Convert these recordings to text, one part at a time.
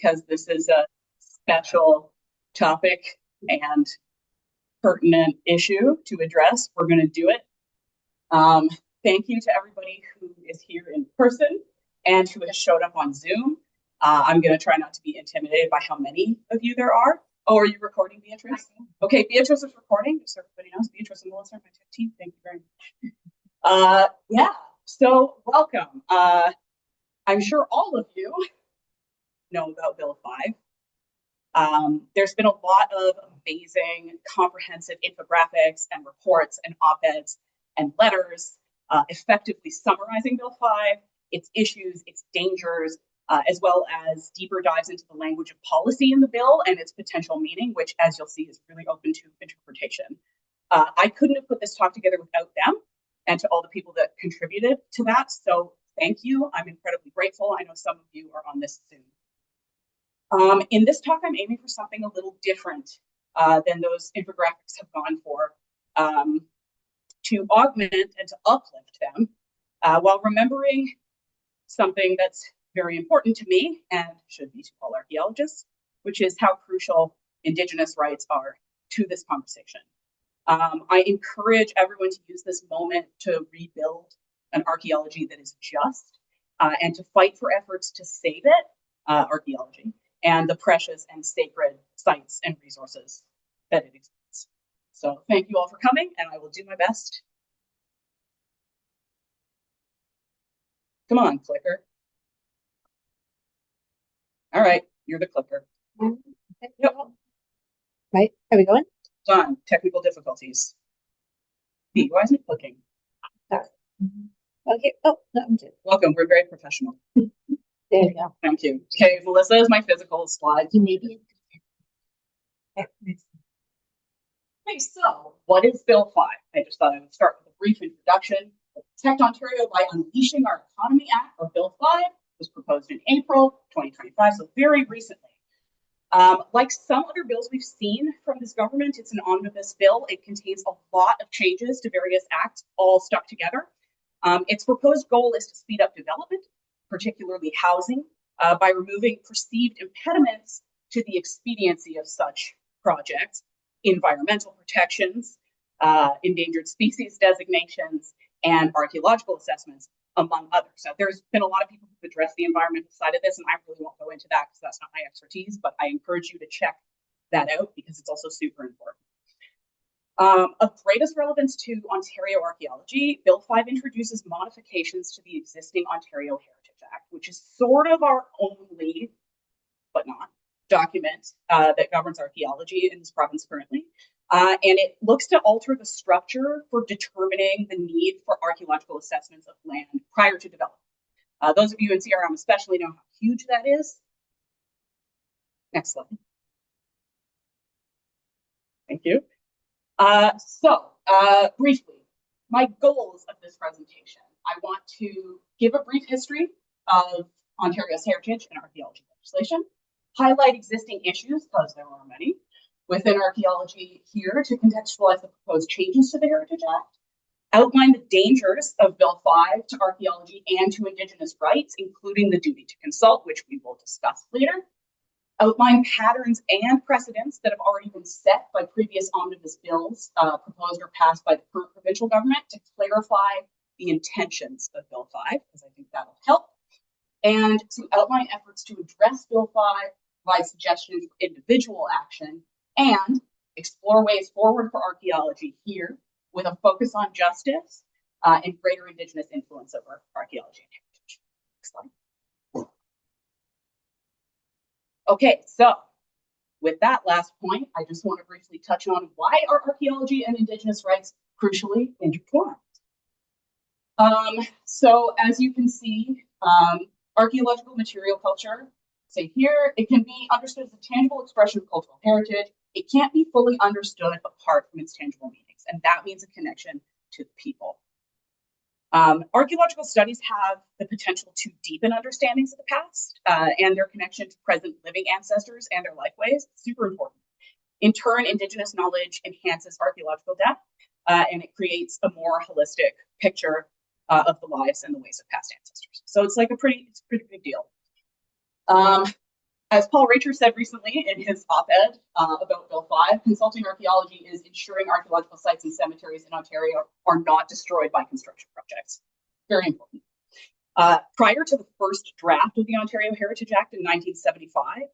because this is a special topic and pertinent issue to address. We're going to do it. Thank you to everybody who is here in person and who has showed up on Zoom. I'm going to try not to be intimidated by how many of you there are. Oh, are you recording, Beatrice? Okay, Beatrice is recording. Just so everybody knows, Beatrice and Melissa are my team. Thank you very much. Yeah, so welcome. I'm sure all of you know about Bill 5. There's been a lot of amazing, comprehensive infographics and reports and op-eds and letters effectively summarizing Bill 5, its issues, its dangers, as well as deeper dives into the language of policy in the bill and its potential meaning, which, as you'll see, is really open to interpretation. I couldn't have put this talk together without them and to all the people that contributed to that. So thank you. I'm incredibly grateful. I know some of you are on this Zoom. In this talk, I'm aiming for something a little different than those infographics have gone for, to augment and to uplift them while remembering something that's very important to me and should be to all archaeologists, which is how crucial Indigenous rights are to this conversation. I encourage everyone to use this moment to rebuild an archaeology that is just and to fight for efforts to save it, archaeology, and the precious and sacred sites and resources that it exists. So thank you all for coming, and I will do my best. Come on, clicker. All right, you're the clicker. Yep. Right, are we going? Done. Technical difficulties. Pete, why isn't it clicking? Sorry. Okay. Oh, no, I'm good. Welcome. We're very professional. There you go. Thank you. Okay, Melissa is my physical slides. You may be. Okay, so what is Bill 5? I just thought I would start with a brief introduction. The Protect Ontario by Unleashing Our Economy Act, or Bill 5, was proposed in April 2025, so very recently. Like some other bills we've seen from this government, it's an omnibus bill. It contains a lot of changes to various acts, all stuck together. Its proposed goal is to speed up development, particularly housing, by removing perceived impediments to the expediency of such projects, environmental protections, endangered species designations, and archaeological assessments, among others. So there's been a lot of people who've addressed the environmental side of this, and I really won't go into that because that's not my expertise, but I encourage you to check that out because it's also super important. Of greatest relevance to Ontario archaeology, Bill 5 introduces modifications to the existing Ontario Heritage Act, which is sort of our only, but not, document that governs archaeology in this province currently. And it looks to alter the structure for determining the need for archaeological assessments of land prior to development. Those of you in CRM especially know how huge that is. Next slide. Thank you. Briefly, my goals of this presentation. I want to give a brief history of Ontario's heritage and archaeology legislation, highlight existing issues, because there are many, within archaeology here to contextualize the proposed changes to the Heritage Act, outline the dangers of Bill 5 to archaeology and to Indigenous rights, including the duty to consult, which we will discuss later, outline patterns and precedents that have already been set by previous omnibus bills proposed or passed by the current provincial government to clarify the intentions of Bill 5, because I think that'll help, and to outline efforts to address Bill 5, provide suggestions for individual action, and explore ways forward for archaeology here with a focus on justice and greater Indigenous influence over archaeology and heritage. Next slide. Okay, so with that last point, I just want to briefly touch on why are archaeology and Indigenous rights crucially intertwined. So as you can see, archaeological material culture, say here, it can be understood as a tangible expression of cultural heritage. It can't be fully understood apart from its tangible meanings, and that means a connection to the people. Archaeological studies have the potential to deepen understandings of the past and their connection to present living ancestors and their lifeways. Super important. In turn, Indigenous knowledge enhances archaeological depth and it creates a more holistic picture of the lives and the ways of past ancestors. So it's like a pretty big deal. As Paul Racher said recently in his op-ed about Bill 5, consulting archaeology is ensuring archaeological sites and cemeteries in Ontario are not destroyed by construction projects. Very important. Prior to the first draft of the Ontario Heritage Act in 1975,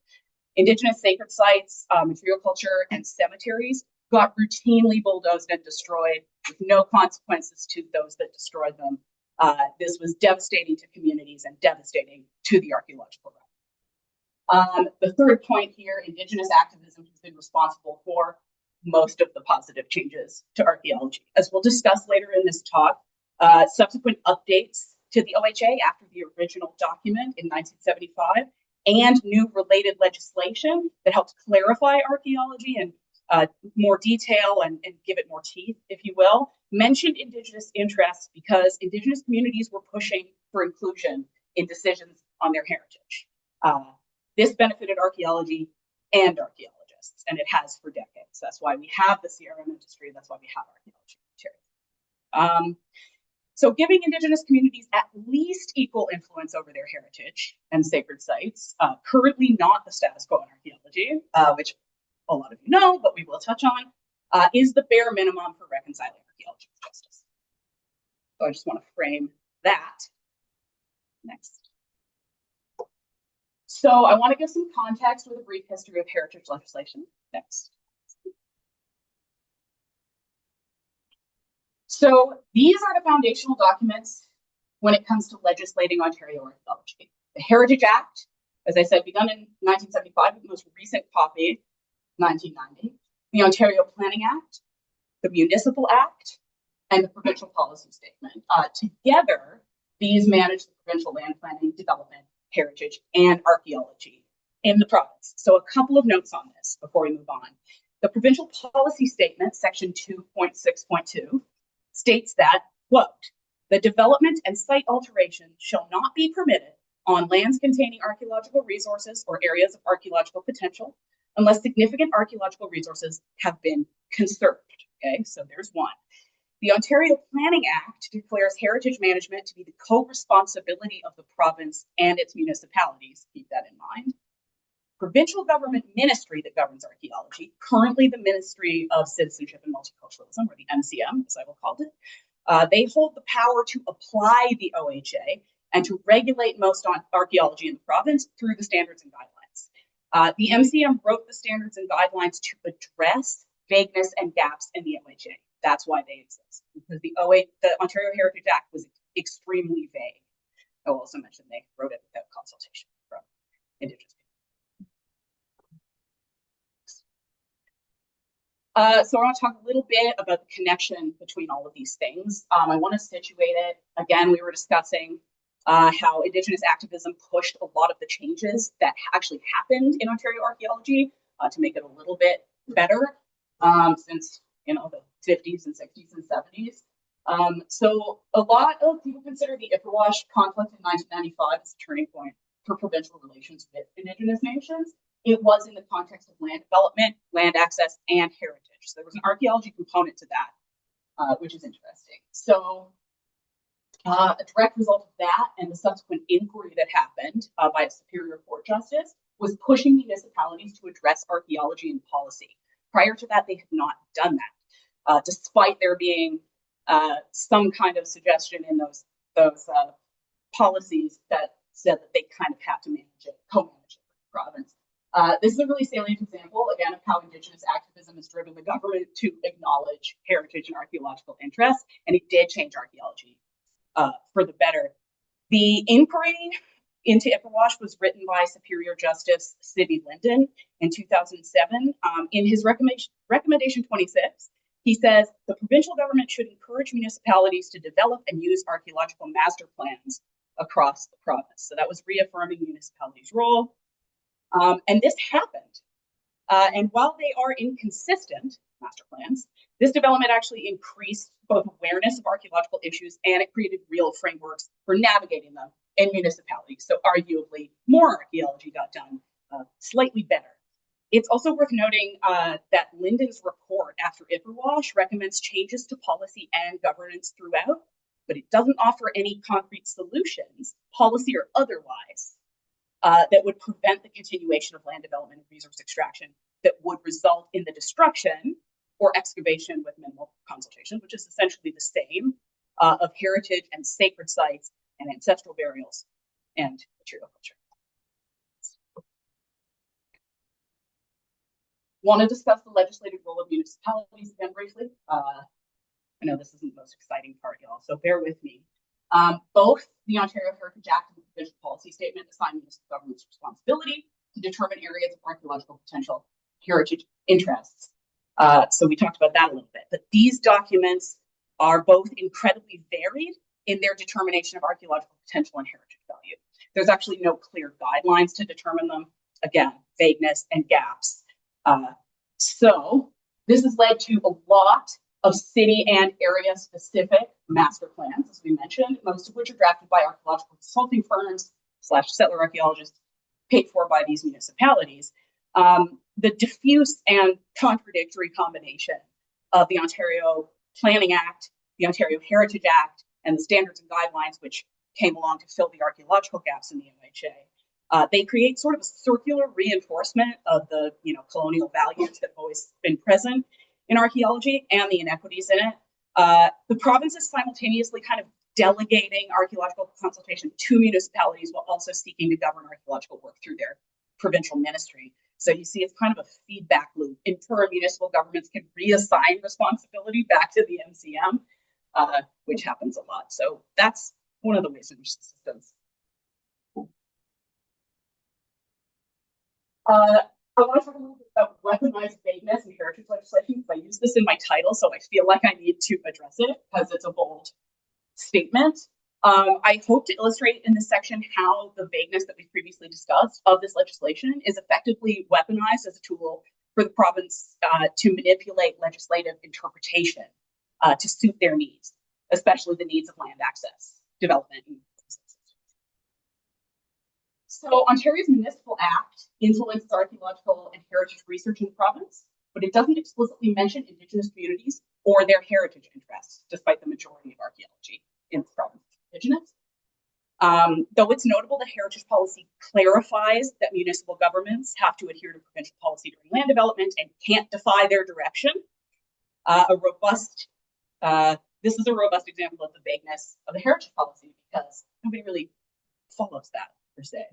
Indigenous sacred sites, material culture, and cemeteries got routinely bulldozed and destroyed with no consequences to those that destroyed them. This was devastating to communities and devastating to the archaeological record. The third point here, Indigenous activism has been responsible for most of the positive changes to archaeology. As we'll discuss later in this talk, subsequent updates to the OHA after the original document in 1975 and new related legislation that helps clarify archaeology and more detail and give it more teeth, if you will, mentioned Indigenous interests because Indigenous communities were pushing for inclusion in decisions on their heritage. This benefited archaeology and archaeologists, and it has for decades. That's why we have the CRM industry. That's why we have archaeology material. So giving Indigenous communities at least equal influence over their heritage and sacred sites, currently not the status quo in archaeology, which a lot of you know, but we will touch on, is the bare minimum for reconciling archaeology with justice. So I just want to frame that. Next. So I want to give some context with a brief history of heritage legislation. Next. So these are the foundational documents when it comes to legislating Ontario archaeology. The Heritage Act, as I said, begun in 1975, the most recent copy, 1990. The Ontario Planning Act, the Municipal Act, and the Provincial Policy Statement. Together, these manage the provincial land planning, development, heritage, and archaeology in the province. So a couple of notes on this before we move on. The Provincial Policy Statement, section 2.6.2, states that, quote, the development and site alteration shall not be permitted on lands containing archaeological resources or areas of archaeological potential unless significant archaeological resources have been conserved. Okay, so there's one. The Ontario Planning Act declares heritage management to be the co-responsibility of the province and its municipalities. Keep that in mind. Provincial government ministry that governs archaeology, currently the Ministry of Citizenship and Multiculturalism, or the MCM, as I will call it, they hold the power to apply the OHA and to regulate most on archaeology in the province through the standards and guidelines. The MCM wrote the standards and guidelines to address vagueness and gaps in the OHA. That's why they exist, because the Ontario Heritage Act was extremely vague. I will also mention they wrote it without consultation from Indigenous people. So I want to talk a little bit about the connection between all of these things. I want to situate it. Again, we were discussing how Indigenous activism pushed a lot of the changes that actually happened in Ontario archaeology to make it a little bit better since, you know, the 50s and 60s and 70s. So a lot of people consider the Ipperwash conflict in 1995 as a turning point for provincial relations with Indigenous nations. It was in the context of land development, land access, and heritage. So there was an archaeology component to that, which is interesting. So a direct result of that and the subsequent inquiry that happened by a Superior Court justice was pushing municipalities to address archaeology and policy. Prior to that, they had not done that, despite there being some kind of suggestion in those policies that said that they kind of had to manage it, co-manage it with the province. This is a really salient example, again, of how Indigenous activism has driven the government to acknowledge heritage and archaeological interests, and it did change archaeology for the better. The inquiry into Ipperwash was written by Superior Justice Sidney Linden in 2007. In his recommendation 26, he says the provincial government should encourage municipalities to develop and use archaeological master plans across the province. So that was reaffirming municipalities' role. And this happened. And while they are inconsistent, master plans, this development actually increased both awareness of archaeological issues and it created real frameworks for navigating them in municipalities. So arguably more archaeology got done slightly better. It's also worth noting that Linden's report after Ipperwash recommends changes to policy and governance throughout, but it doesn't offer any concrete solutions, policy or otherwise, that would prevent the continuation of land development and resource extraction that would result in the destruction or excavation with minimal consultation, which is essentially the same, of heritage and sacred sites and ancestral burials and material culture. Want to discuss the legislative role of municipalities again briefly. I know this isn't the most exciting part, y'all, so bear with me. Both the Ontario Heritage Act and the Provincial Policy Statement assign municipal governments responsibility to determine areas of archaeological potential heritage interests. So we talked about that a little bit, but these documents are both incredibly varied in their determination of archaeological potential and heritage value. There's actually no clear guidelines to determine them. Again, vagueness and gaps. So this has led to a lot of city and area specific master plans, as we mentioned, most of which are drafted by archaeological consulting firms / settler archaeologists paid for by these municipalities. The diffuse and contradictory combination of the Ontario Planning Act, the Ontario Heritage Act, and the standards and guidelines which came along to fill the archaeological gaps in the OHA. They create sort of a circular reinforcement of the colonial values that have always been present in archaeology and the inequities in it. The province is simultaneously kind of delegating archaeological consultation to municipalities while also seeking to govern archaeological work through their provincial ministry. So you see, it's kind of a feedback loop. In turn, municipal governments can reassign responsibility back to the MCM, which happens a lot. So that's one of the ways in which the system's. I want to talk a little bit about weaponized vagueness and heritage legislation, because I use this in my title, so I feel like I need to address it because it's a bold statement. I hope to illustrate in this section how the vagueness that we've previously discussed of this legislation is effectively weaponized as a tool for the province to manipulate legislative interpretation to suit their needs, especially the needs of land access, development, and so Ontario's Municipal Act influences archaeological and heritage research in the province, but it doesn't explicitly mention Indigenous communities or their heritage interests, despite the majority of archaeology in the province is Indigenous. Though it's notable that heritage policy clarifies that municipal governments have to adhere to provincial policy during land development and can't defy their direction. This is a robust example of the vagueness of the heritage policy because nobody really follows that per se.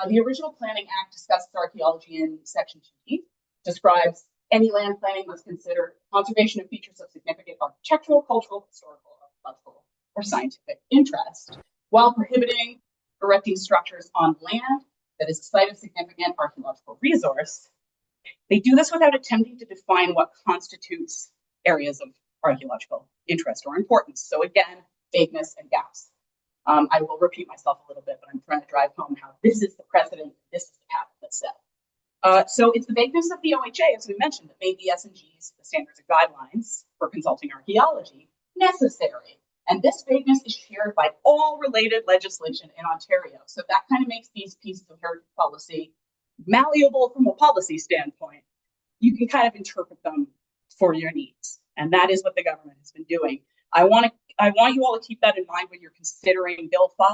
The original Planning Act discusses archaeology in Section 2D, describes any land planning must consider conservation of features of significant architectural, cultural, historical, archaeological, or scientific interest, while prohibiting erecting structures on land that is a site of significant archaeological resource. They do this without attempting to define what constitutes areas of archaeological interest or importance. So again, vagueness and gaps. I will repeat myself a little bit, but I'm trying to drive home how this is the precedent, this is the path that's set. So it's the vagueness of the OHA, as we mentioned, that made the S&Gs, the standards and guidelines for consulting archaeology, necessary. And this vagueness is shared by all related legislation in Ontario. So that kind of makes these pieces of heritage policy malleable from a policy standpoint. You can kind of interpret them for your needs. And that is what the government has been doing. I want you all to keep that in mind when you're considering Bill 5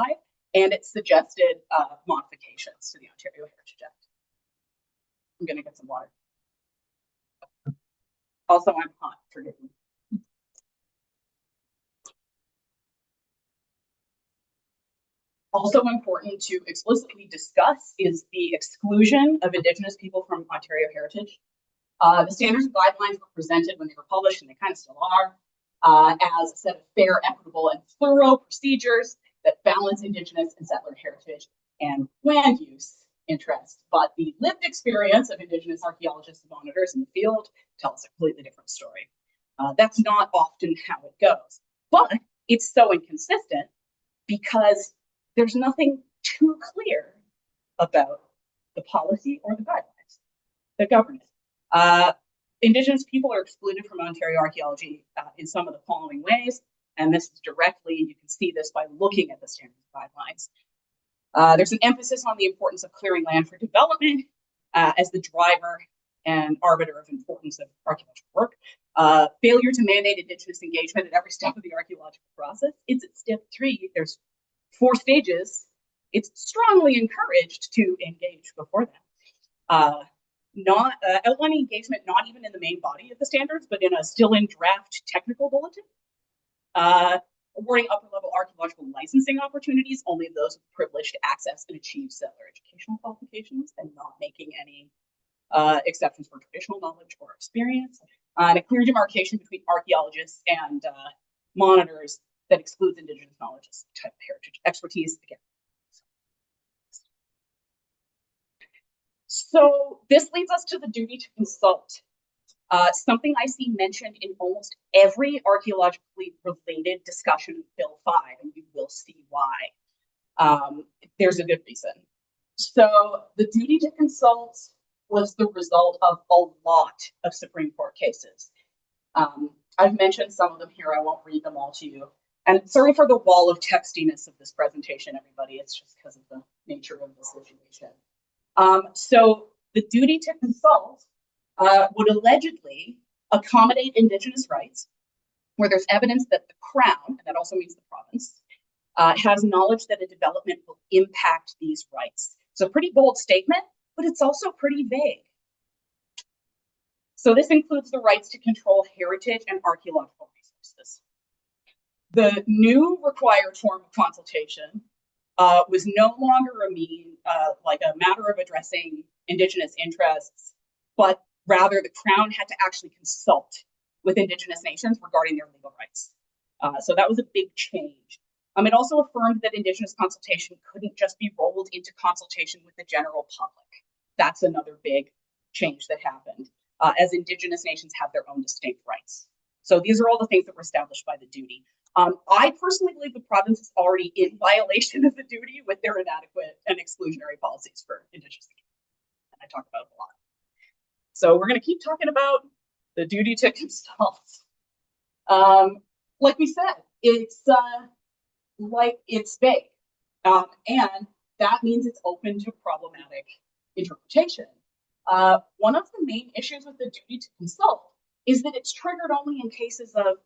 and its suggested modifications to the Ontario Heritage Act. I'm going to get some water. Also, I'm hot, forgive me. Also important to explicitly discuss is the exclusion of Indigenous people from Ontario heritage. The standards and guidelines were presented when they were published, and they kind of still are, as a set of fair, equitable, and thorough procedures that balance Indigenous and settler heritage and land use interests. But the lived experience of Indigenous archaeologists and monitors in the field tells a completely different story. That's not often how it goes. But it's so inconsistent because there's nothing too clear about the policy or the guidelines that govern it. Indigenous people are excluded from Ontario archaeology in some of the following ways, and this is directly, you can see this by looking at the standards guidelines. There's an emphasis on the importance of clearing land for development as the driver and arbiter of importance of archaeological work. Failure to mandate Indigenous engagement at every step of the archaeological process. It's at step 3. There's 4 stages it's strongly encouraged to engage before that. Not outlining engagement, not even in the main body of the standards, but in a still in draft technical bulletin. Awarding upper level archaeological licensing opportunities, only those with privilege to access and achieve settler educational qualifications, and not making any exceptions for traditional knowledge or experience. And a clear demarcation between archaeologists and monitors that excludes Indigenous knowledge as type of heritage expertise. Again. So this leads us to the duty to consult. Something I see mentioned in almost every archaeologically related discussion of Bill 5, and you will see why. There's a good reason. So the duty to consult was the result of a lot of Supreme Court cases. I've mentioned some of them here. I won't read them all to you. And sorry for the wall of textiness of this presentation, everybody. It's just because of the nature of the situation. So the duty to consult would allegedly accommodate Indigenous rights where there's evidence that the Crown, and that also means the province, has knowledge that a development will impact these rights. So pretty bold statement, but it's also pretty vague. So this includes the rights to control heritage and archaeological resources. The new required form of consultation was no longer like a matter of addressing Indigenous interests, but rather the Crown had to actually consult with Indigenous nations regarding their legal rights. So that was a big change. It also affirmed that Indigenous consultation couldn't just be rolled into consultation with the general public. That's another big change that happened, as Indigenous nations have their own distinct rights. So these are all the things that were established by the duty. I personally believe the province is already in violation of the duty with their inadequate and exclusionary policies for Indigenous people. And I talk about it a lot. So we're going to keep talking about the duty to consult. Like we said, it's vague, and that means it's open to problematic interpretation. One of the main issues with the duty to consult is that it's triggered only in cases of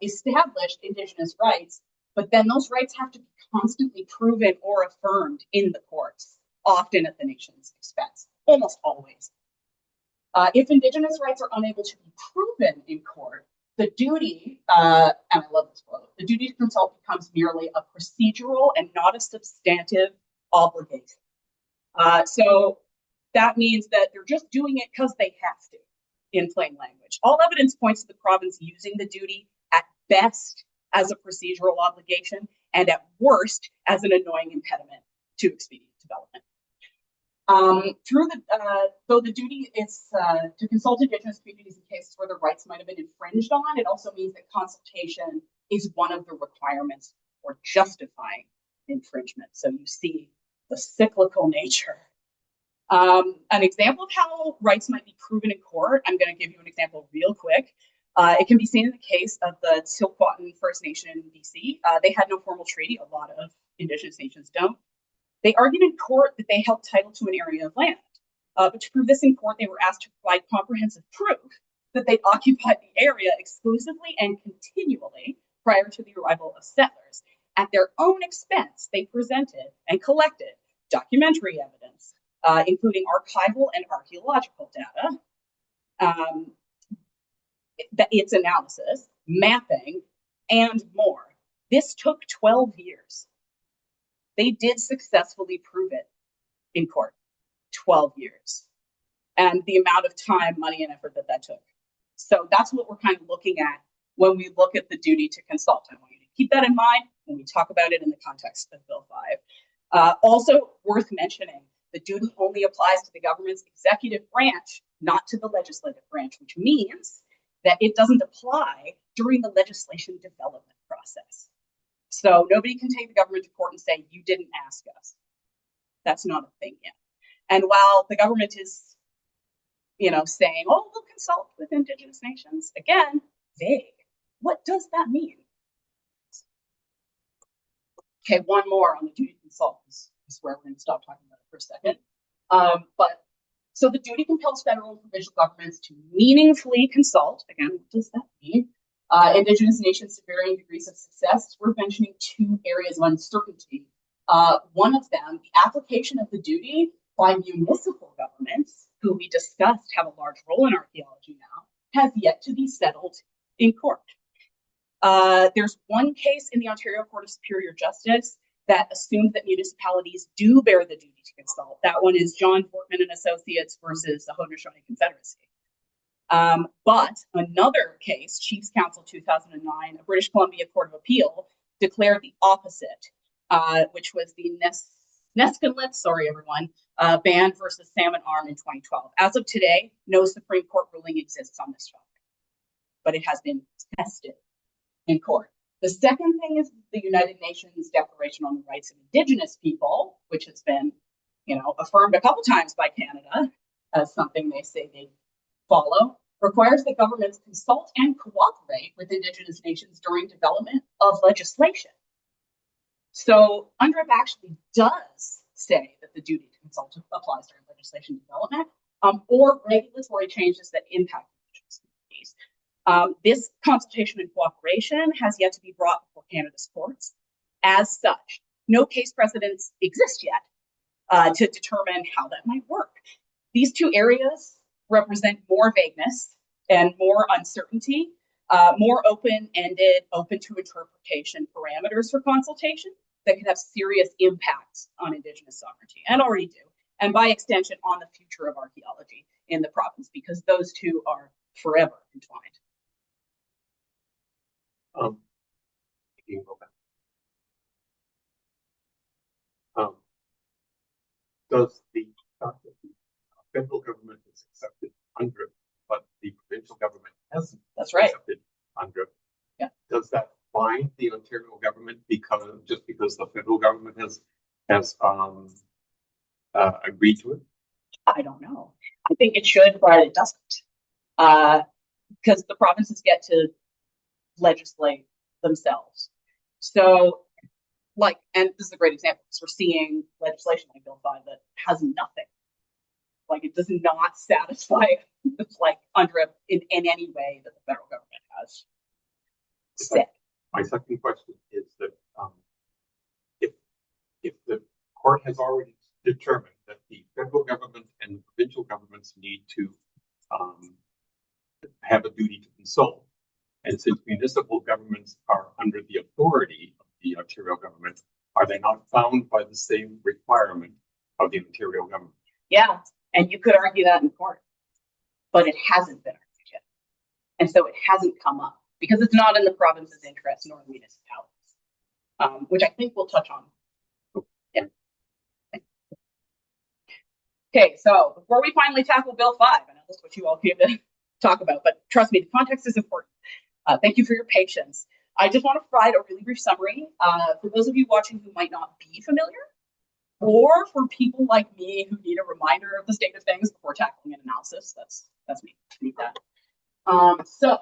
established Indigenous rights, but then those rights have to be constantly proven or affirmed in the courts, often at the nation's expense, almost always. If Indigenous rights are unable to be proven in court, the duty, and I love this quote, the duty to consult becomes merely a procedural and not a substantive obligation. So that means that they're just doing it because they have to, in plain language. All evidence points to the province using the duty at best as a procedural obligation and at worst as an annoying impediment to expedient development. Though the duty is to consult Indigenous communities in cases where their rights might have been infringed on, it also means that consultation is one of the requirements for justifying infringement. So you see the cyclical nature. An example of how rights might be proven in court, I'm going to give you an example real quick. It can be seen in the case of the Silkwatan First Nation in BC. They had no formal treaty. A lot of Indigenous nations don't. They argued in court that they held title to an area of land. But to prove this in court, they were asked to provide comprehensive proof that they occupied the area exclusively and continually prior to the arrival of settlers. At their own expense, they presented and collected documentary evidence, including archival and archaeological data, its analysis, mapping, and more. This took 12 years. They did successfully prove it in court, 12 years. And the amount of time, money, and effort that took. So that's what we're kind of looking at when we look at the duty to consult. I want you to keep that in mind when we talk about it in the context of Bill 5. Also worth mentioning, the duty only applies to the government's executive branch, not to the legislative branch, which means that it doesn't apply during the legislation development process. So nobody can take the government to court and say, you didn't ask us. That's not a thing yet. And while the government is, saying, oh, we'll consult with Indigenous nations, again, vague. What does that mean? Okay, one more on the duty to consult. This is where we're going to stop talking about it for a second. So the duty compels federal and provincial governments to meaningfully consult. Again, what does that mean? Indigenous nations to varying degrees of success. We're mentioning two areas of uncertainty One of them, the application of the duty by municipal governments, who we discussed have a large role in archaeology now, has yet to be settled in court. There's one case in the Ontario Court of Superior Justice that assumed that municipalities do bear the duty to consult. That one is John Fortman and Associates versus the Haudenosaunee Confederacy. But another case, Chiefs Council 2009, a British Columbia Court of Appeal, declared the opposite, which was the Neskinlitz, sorry everyone, ban versus Salmon Arm in 2012. As of today, no Supreme Court ruling exists on this topic, but it has been tested in court. The second thing is the United Nations Declaration on the Rights of Indigenous People, which has been, affirmed a couple times by Canada as something they say they follow, requires that governments consult and cooperate with Indigenous nations during development of legislation. So UNDRIP actually does say that the duty to consult applies during legislation development or regulatory changes that impact Indigenous communities. This consultation and cooperation has yet to be brought before Canada's courts. As such, no case precedents exist yet to determine how that might work. These two areas represent more vagueness and more uncertainty, more open-ended, open to interpretation parameters for consultation that can have serious impacts on Indigenous sovereignty, and already do, and by extension on the future of archaeology in the province, because those two are forever entwined. You can go back. Does the federal government has accepted UNDRIP, but the provincial government hasn't accepted UNDRIP? Yeah. Does that bind the Ontario government because the federal government has agreed to it? I don't know. I think it should, but it doesn't, because the provinces get to legislate themselves. So, and this is a great example, because we're seeing legislation like Bill 5 that has nothing. It does not satisfy UNDRIP in any way that the federal government has said. My second question is that if the court has already determined that the federal government and the provincial governments need to have a duty to consult, and since municipal governments are under the authority of the Ontario government, are they not bound by the same requirement of the Ontario government? Yeah, and you could argue that in court, but it hasn't been argued yet. And so it hasn't come up because it's not in the province's interest nor the municipalities, which I think we'll touch on. Yeah. Okay, so before we finally tackle Bill 5, I know that's what you all came to talk about, but trust me, the context is important. Thank you for your patience. I just want to provide a really brief summary for those of you watching who might not be familiar, or for people like me who need a reminder of the state of things before tackling an analysis. That's me. I need that. So,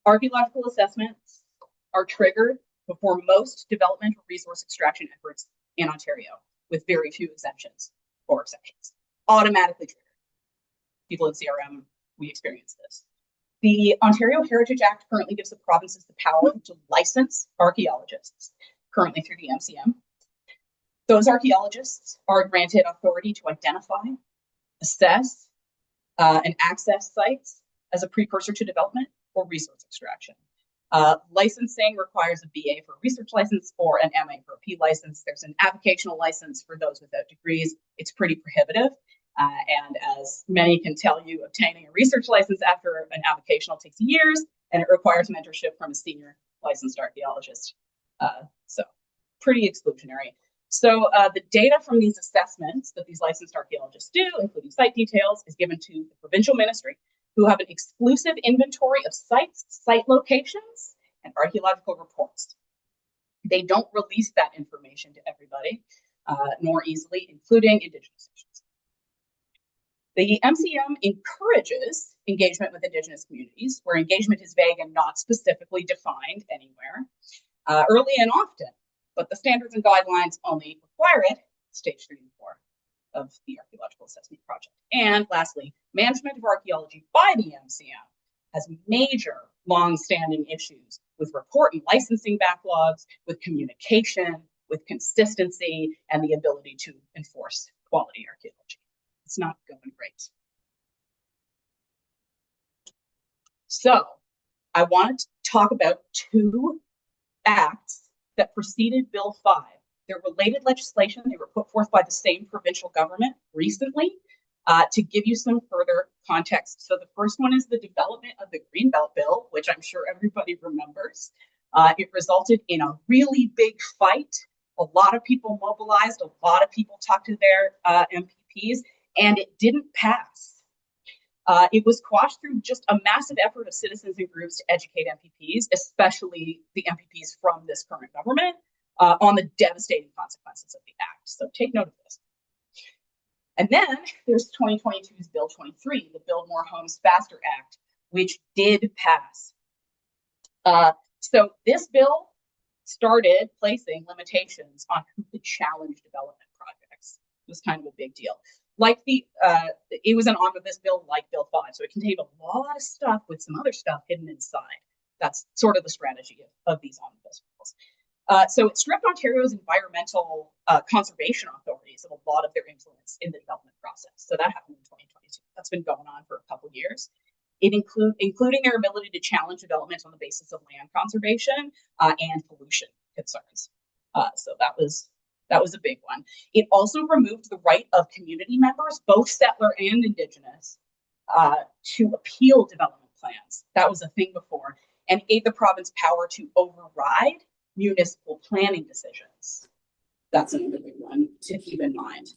archaeological assessments are triggered before most development or resource extraction efforts in Ontario, with very few exceptions or exceptions. Automatically triggered. People in CRM, we experience this. The Ontario Heritage Act currently gives the provinces the power to license archaeologists, currently through the MCM. Those archaeologists are granted authority to identify, assess, and access sites as a precursor to development or resource extraction. Licensing requires a BA for a research license or an MA for a P license. There's an avocational license for those without degrees. It's pretty prohibitive. And as many can tell you, obtaining a research license after an avocational takes years, and it requires mentorship from a senior licensed archaeologist. So pretty exclusionary. So the data from these assessments that these licensed archaeologists do, including site details, is given to the provincial ministry, who have an exclusive inventory of sites, site locations, and archaeological reports. They don't release that information to everybody, nor easily, including Indigenous nations. The MCM encourages engagement with Indigenous communities, where engagement is vague and not specifically defined anywhere, early and often, but the standards and guidelines only require it, stage 3 and 4 of the archaeological assessment project. And lastly, management of archaeology by the MCM has major long-standing issues with report and licensing backlogs, with communication, with consistency, and the ability to enforce quality archaeology. It's not going great. So I want to talk about two acts that preceded Bill 5. They're related legislation. They were put forth by the same provincial government recently to give you some further context. So the first one is the development of the Greenbelt Bill, which I'm sure everybody remembers. It resulted in a really big fight. A lot of people mobilized, a lot of people talked to their MPPs, and it didn't pass. It was quashed through just a massive effort of citizens and groups to educate MPPs, especially the MPPs from this current government, on the devastating consequences of the act. So take note of this. And then there's 2022's Bill 23, the Build More Homes Faster Act, which did pass. So this bill started placing limitations on who could challenge development projects. It was kind of a big deal. Like it was an omnibus bill like Bill 5, so it contained a lot of stuff with some other stuff hidden inside. That's sort of the strategy of these omnibus bills. So it stripped Ontario's environmental conservation authorities of a lot of their influence in the development process. So that happened in 2022. That's been going on for a couple of years. It including their ability to challenge development on the basis of land conservation and pollution concerns. So that was a big one. It also removed the right of community members, both settler and Indigenous, to appeal development plans. That was a thing before, and gave the province power to override municipal planning decisions. That's another big one to keep in mind.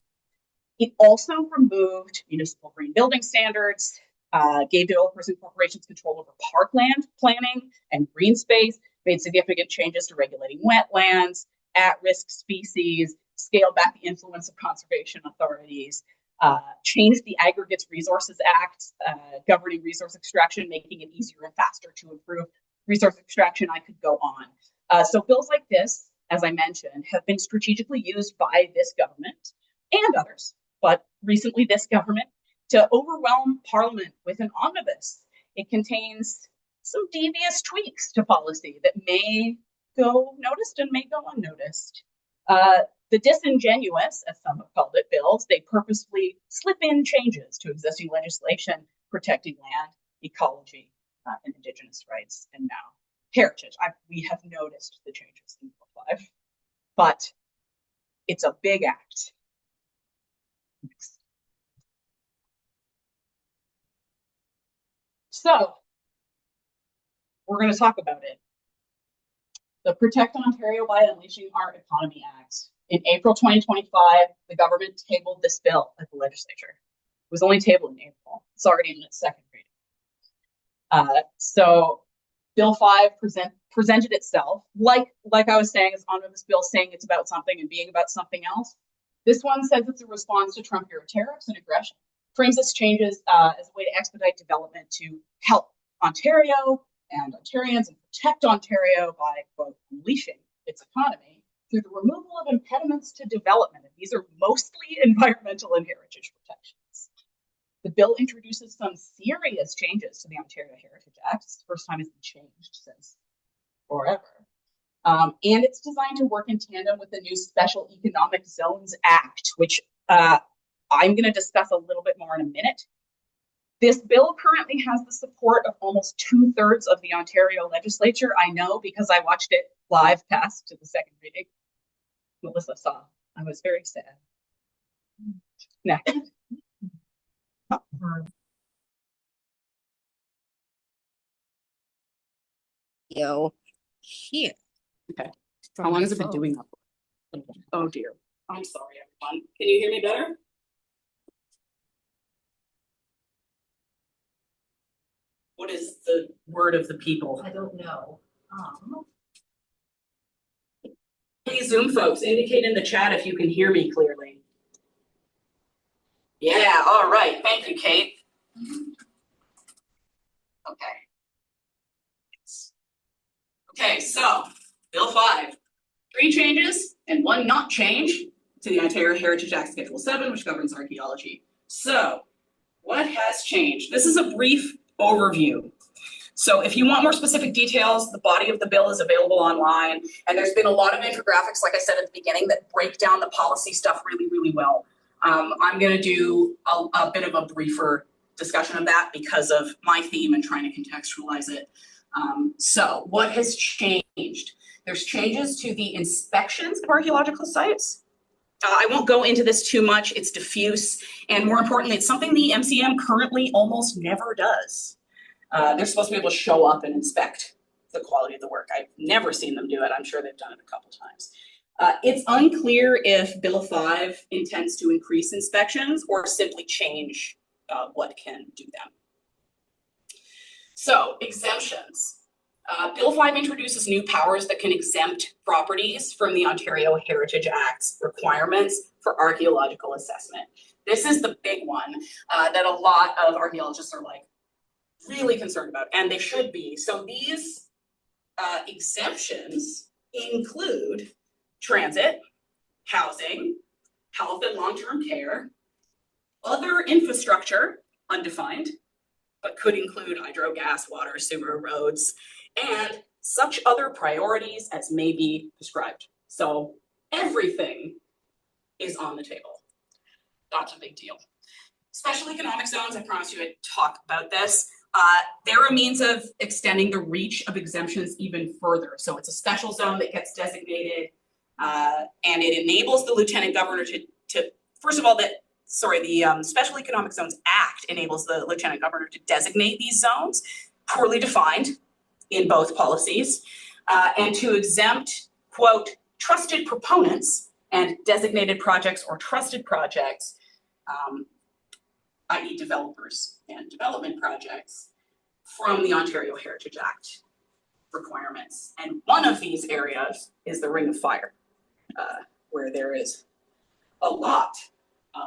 It also removed municipal green building standards, gave developers and corporations control over parkland planning and green space, made significant changes to regulating wetlands, at-risk species, scaled back the influence of conservation authorities, changed the Aggregates Resources Act, governing resource extraction, making it easier and faster to improve resource extraction. I could go on. So bills like this, as I mentioned, have been strategically used by this government and others, but recently this government, to overwhelm Parliament with an omnibus. It contains some devious tweaks to policy that may go noticed and may go unnoticed. The disingenuous, as some have called it, bills, they purposefully slip in changes to existing legislation protecting land, ecology, and Indigenous rights, and now heritage. We have noticed the changes in Bill 5, but it's a big act. Next. So we're going to talk about it. The Protect Ontario by Unleashing Our Economy Act. In April 2025, the government tabled this bill at the legislature. It was only tabled in April. It's already in its second reading. So Bill 5 presented itself, like I was saying, as omnibus bill, saying it's about something and being about something else. This one says it's a response to Trump-era tariffs and aggression. Frames its changes as a way to expedite development to help Ontario and Ontarians and protect Ontario by, quote, unleashing its economy through the removal of impediments to development. And these are mostly environmental and heritage protections. The bill introduces some serious changes to the Ontario Heritage Act. It's the first time it's been changed since forever. And it's designed to work in tandem with the new Special Economic Zones Act, which I'm going to discuss a little bit more in a minute. This bill currently has the support of almost 2/3 of the Ontario legislature. I know because I watched it live pass to the second reading. Melissa saw. I was very sad. Next. Here. Okay. How long has it been doing that for? Oh dear. I'm sorry, everyone. Can you hear me better? What is the word of the people? I don't know. Hey, Zoom folks, indicate in the chat if you can hear me clearly. Yeah, all right. Thank you, Kate. Okay. Okay, so Bill 5. 3 changes and 1 not change to the Ontario Heritage Act Schedule 7, which governs archaeology. So, what has changed? This is a brief overview. So if you want more specific details, the body of the bill is available online. And there's been a lot of infographics, like I said at the beginning, that break down the policy stuff really, really well. I'm going to do a bit of a briefer discussion of that because of my theme and trying to contextualize it. So what has changed? There's changes to the inspections of archaeological sites. I won't go into this too much. It's diffuse. And more importantly, it's something the MCM currently almost never does. They're supposed to be able to show up and inspect the quality of the work. I've never seen them do it. I'm sure they've done it a couple times. It's unclear if Bill 5 intends to increase inspections or simply change what can do them. So, exemptions. Bill 5 introduces new powers that can exempt properties from the Ontario Heritage Act's requirements for archaeological assessment. This is the big one that a lot of archaeologists are like really concerned about, and they should be. So these exemptions include transit, housing, health and long-term care, other infrastructure, undefined, but could include hydro, gas, water, sewer, roads, and such other priorities as may be prescribed. So everything is on the table. That's a big deal. Special economic zones, I promised you I'd talk about this. They're a means of extending the reach of exemptions even further. So it's a special zone that gets designated, and it enables the Lieutenant Governor to first of all, the Special Economic Zones Act enables the Lieutenant Governor to designate these zones, poorly defined in both policies, and to exempt, quote, trusted proponents and designated projects or trusted projects, i.e. developers and development projects, from the Ontario Heritage Act requirements. And one of these areas is the Ring of Fire, where there is a lot of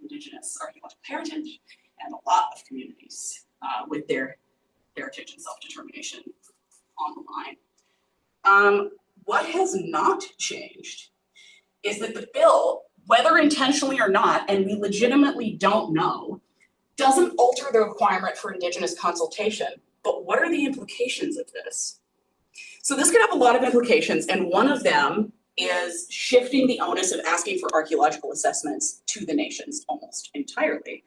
Indigenous archaeological heritage and a lot of communities with their heritage and self-determination on the line. What has not changed is that the bill, whether intentionally or not, and we legitimately don't know, doesn't alter the requirement for Indigenous consultation. But what are the implications of this? So this could have a lot of implications, and one of them is shifting the onus of asking for archaeological assessments to the nations almost entirely.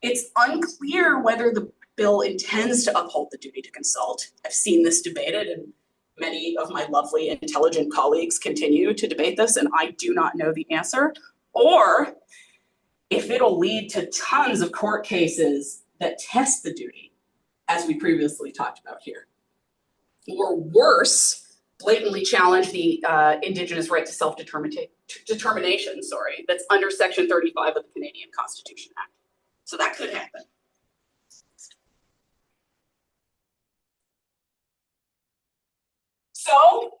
It's unclear whether the bill intends to uphold the duty to consult. I've seen this debated, and many of my lovely, intelligent colleagues continue to debate this, and I do not know the answer, or if it'll lead to tons of court cases that test the duty, as we previously talked about here. Or worse, blatantly challenge the Indigenous right to self-determination, that's under Section 35 of the Canadian Constitution Act. So that could happen. So,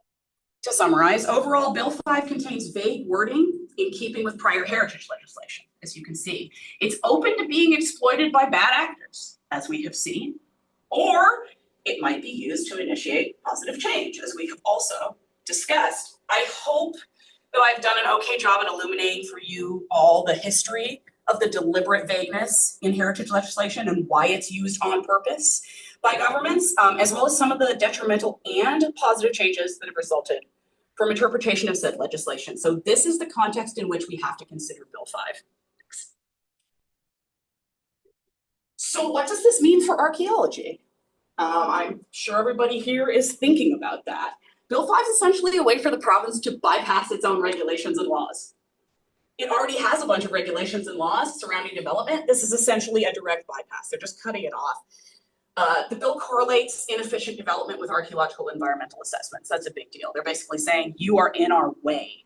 to summarize, overall, Bill 5 contains vague wording in keeping with prior heritage legislation, as you can see. It's open to being exploited by bad actors, as we have seen, or it might be used to initiate positive change, as we have also discussed. I hope that I've done an okay job in illuminating for you all the history of the deliberate vagueness in heritage legislation and why it's used on purpose by governments, as well as some of the detrimental and positive changes that have resulted from interpretation of said legislation. So this is the context in which we have to consider Bill 5. So what does this mean for archaeology? I'm sure everybody here is thinking about that. Bill 5 is essentially a way for the province to bypass its own regulations and laws. It already has a bunch of regulations and laws surrounding development. This is essentially a direct bypass. They're just cutting it off. The bill correlates inefficient development with archaeological environmental assessments. That's a big deal. They're basically saying you are in our way.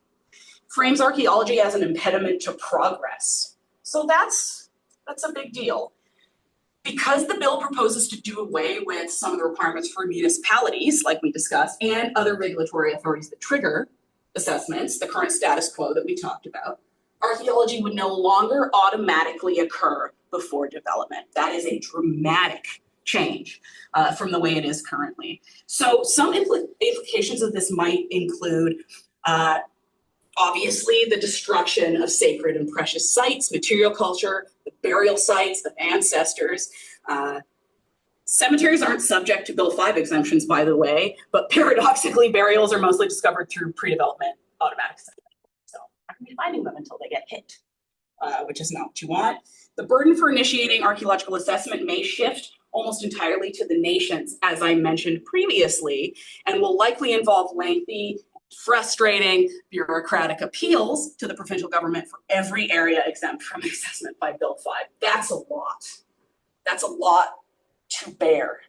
Frames archaeology as an impediment to progress. So that's a big deal. Because the bill proposes to do away with some of the requirements for municipalities, like we discussed, and other regulatory authorities that trigger assessments, the current status quo that we talked about, archaeology would no longer automatically occur before development. That is a dramatic change from the way it is currently. So some implications of this might include obviously the destruction of sacred and precious sites, material culture, the burial sites of ancestors, Cemeteries aren't subject to Bill 5 exemptions, by the way, but paradoxically, burials are mostly discovered through pre-development automatic cemeteries. So I'm going to be finding them until they get hit, which is not what you want. The burden for initiating archaeological assessment may shift almost entirely to the nations, as I mentioned previously, and will likely involve lengthy, frustrating bureaucratic appeals to the provincial government for every area exempt from assessment by Bill 5. That's a lot. That's a lot to bear.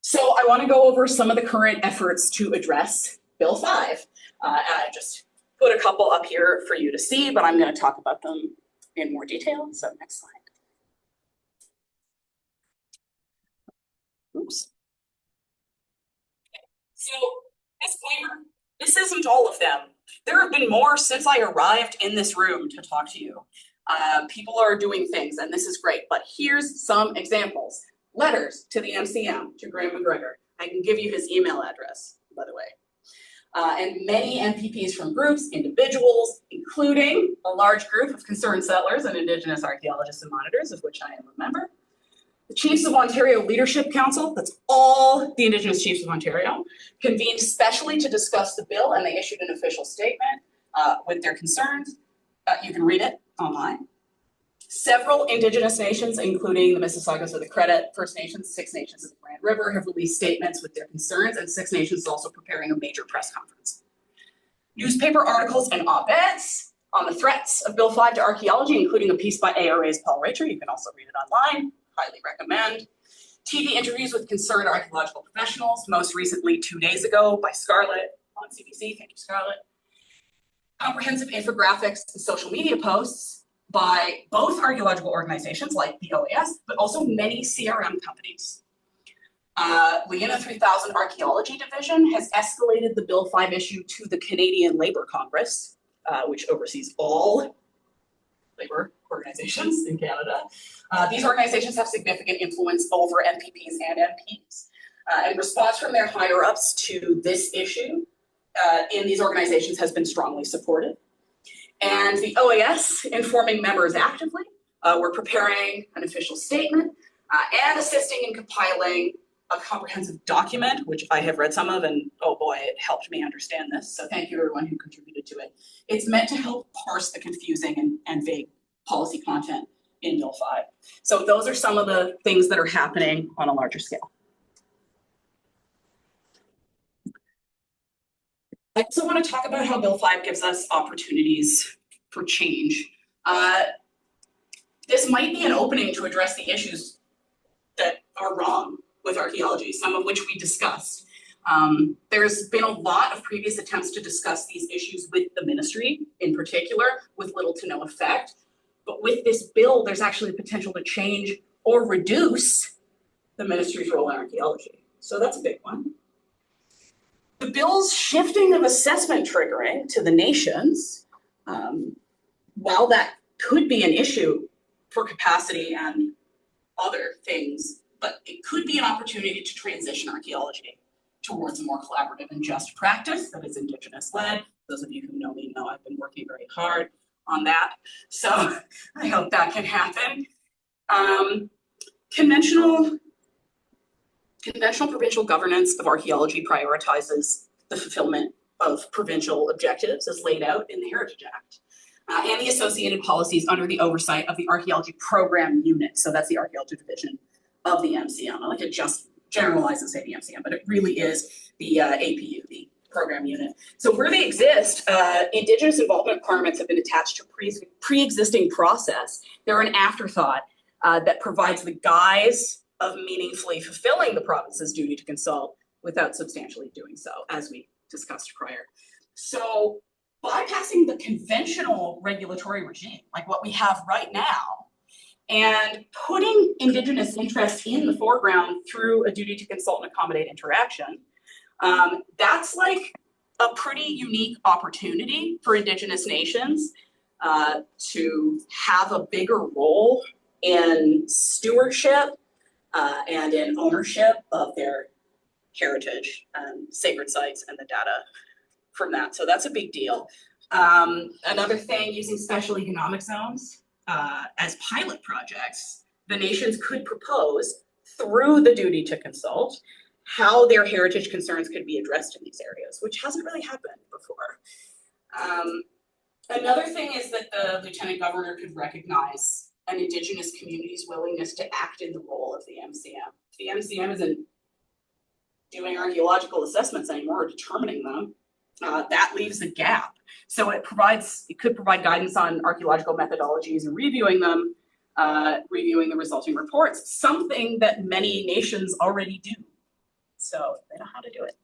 So I want to go over some of the current efforts to address Bill 5. I just put a couple up here for you to see, but I'm going to talk about them in more detail. So next slide. Oops. So disclaimer, this isn't all of them. There have been more since I arrived in this room to talk to you. People are doing things, and this is great, but here's some examples. Letters to the MCM, to Graham McGregor. I can give you his email address, by the way. And many MPPs from groups, individuals, including a large group of concerned settlers and Indigenous archaeologists and monitors, of which I am a member. The Chiefs of Ontario Leadership Council, that's all the Indigenous Chiefs of Ontario, convened specially to discuss the bill, and they issued an official statement with their concerns. You can read it online. Several Indigenous nations, including the Mississaugas of the Credit First Nations, Six Nations of the Grand River, have released statements with their concerns, and Six Nations is also preparing a major press conference. Newspaper articles and op-eds on the threats of Bill 5 to archaeology, including a piece by ARA's Paul Richer. You can also read it online. Highly recommend. TV interviews with concerned archaeological professionals, most recently 2 days ago by Scarlett on CBC. Thank you, Scarlett. Comprehensive infographics and social media posts by both archaeological organizations like the OAS, but also many CRM companies. Leona 3000 Archaeology Division has escalated the Bill 5 issue to the Canadian Labour Congress, which oversees all labor organizations in Canada. These organizations have significant influence over MPPs and MPs. And response from their higher-ups to this issue in these organizations has been strongly supported. And the OAS, informing members actively, we're preparing an official statement and assisting in compiling a comprehensive document, which I have read some of, and oh boy, it helped me understand this. So thank you everyone who contributed to it. It's meant to help parse the confusing and vague policy content in Bill 5. So those are some of the things that are happening on a larger scale. I also want to talk about how Bill 5 gives us opportunities for change. This might be an opening to address the issues that are wrong with archaeology, some of which we discussed. There's been a lot of previous attempts to discuss these issues with the ministry in particular, with little to no effect. But with this bill, there's actually potential to change or reduce the ministry's role in archaeology. So that's a big one. The bill's shifting of assessment triggering to the nations, while that could be an issue for capacity and other things, but it could be an opportunity to transition archaeology towards a more collaborative and just practice that is Indigenous-led. Those of you who know me know I've been working very hard on that. So I hope that can happen. Conventional provincial governance of archaeology prioritizes the fulfillment of provincial objectives as laid out in the Heritage Act and the associated policies under the oversight of the Archaeology Program Unit. So that's the Archaeology Division of the MCM. I like to just generalize and say the MCM, but it really is the APU, the Program Unit. So where they exist, Indigenous involvement requirements have been attached to pre-existing process. They're an afterthought that provides the guise of meaningfully fulfilling the province's duty to consult without substantially doing so, as we discussed prior. So bypassing the conventional regulatory regime, like what we have right now, and putting Indigenous interests in the foreground through a duty to consult and accommodate interaction, that's like a pretty unique opportunity for Indigenous nations to have a bigger role in stewardship and in ownership of their heritage and sacred sites and the data from that. So that's a big deal. Another thing, using special economic zones as pilot projects, the nations could propose through the duty to consult how their heritage concerns could be addressed in these areas, which hasn't really happened before. Another thing is that the Lieutenant Governor could recognize an Indigenous community's willingness to act in the role of the MCM. The MCM isn't doing archaeological assessments anymore or determining them. That leaves a gap. So it could provide guidance on archaeological methodologies and reviewing them, reviewing the resulting reports, something that many nations already do. So they know how to do it.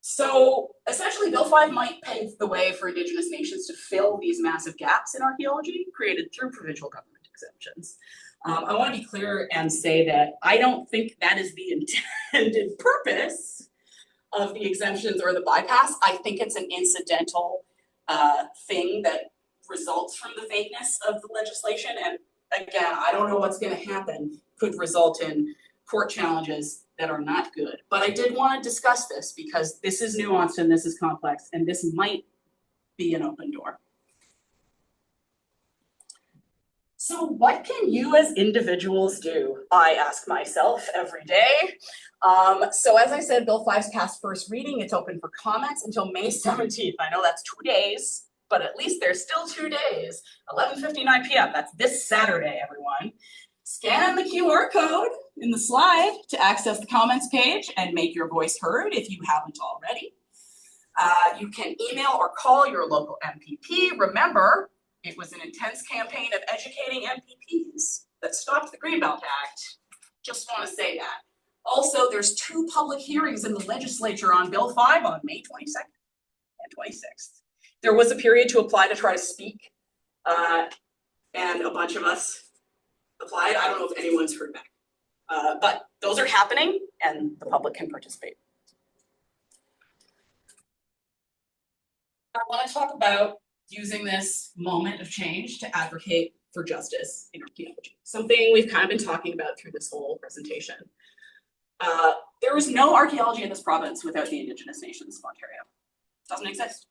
So essentially, Bill 5 might pave the way for Indigenous nations to fill these massive gaps in archaeology created through provincial government exemptions. I want to be clear and say that I don't think that is the intended purpose of the exemptions or the bypass. I think it's an incidental thing that results from the vagueness of the legislation. And again, I don't know what's going to happen. Could result in court challenges that are not good. But I did want to discuss this because this is nuanced and this is complex and this might be an open door. So what can you as individuals do? I ask myself every day. So as I said, Bill 5's passed first reading. It's open for comments until May 17th. I know that's 2 days, but at least there's still 2 days, 11:59 p.m. That's this Saturday, everyone. Scan the QR code in the slide to access the comments page and make your voice heard if you haven't already. You can email or call your local MPP. Remember, it was an intense campaign of educating MPPs that stopped the Greenbelt Act. Just want to say that. Also, there's 2 public hearings in the legislature on Bill 5 on May 22nd and 26th. There was a period to apply to try to speak, and a bunch of us applied. I don't know if anyone's heard back, but those are happening and the public can participate. I want to talk about using this moment of change to advocate for justice in archaeology, something we've kind of been talking about through this whole presentation. There is no archaeology in this province without the Indigenous nations of Ontario. It doesn't exist.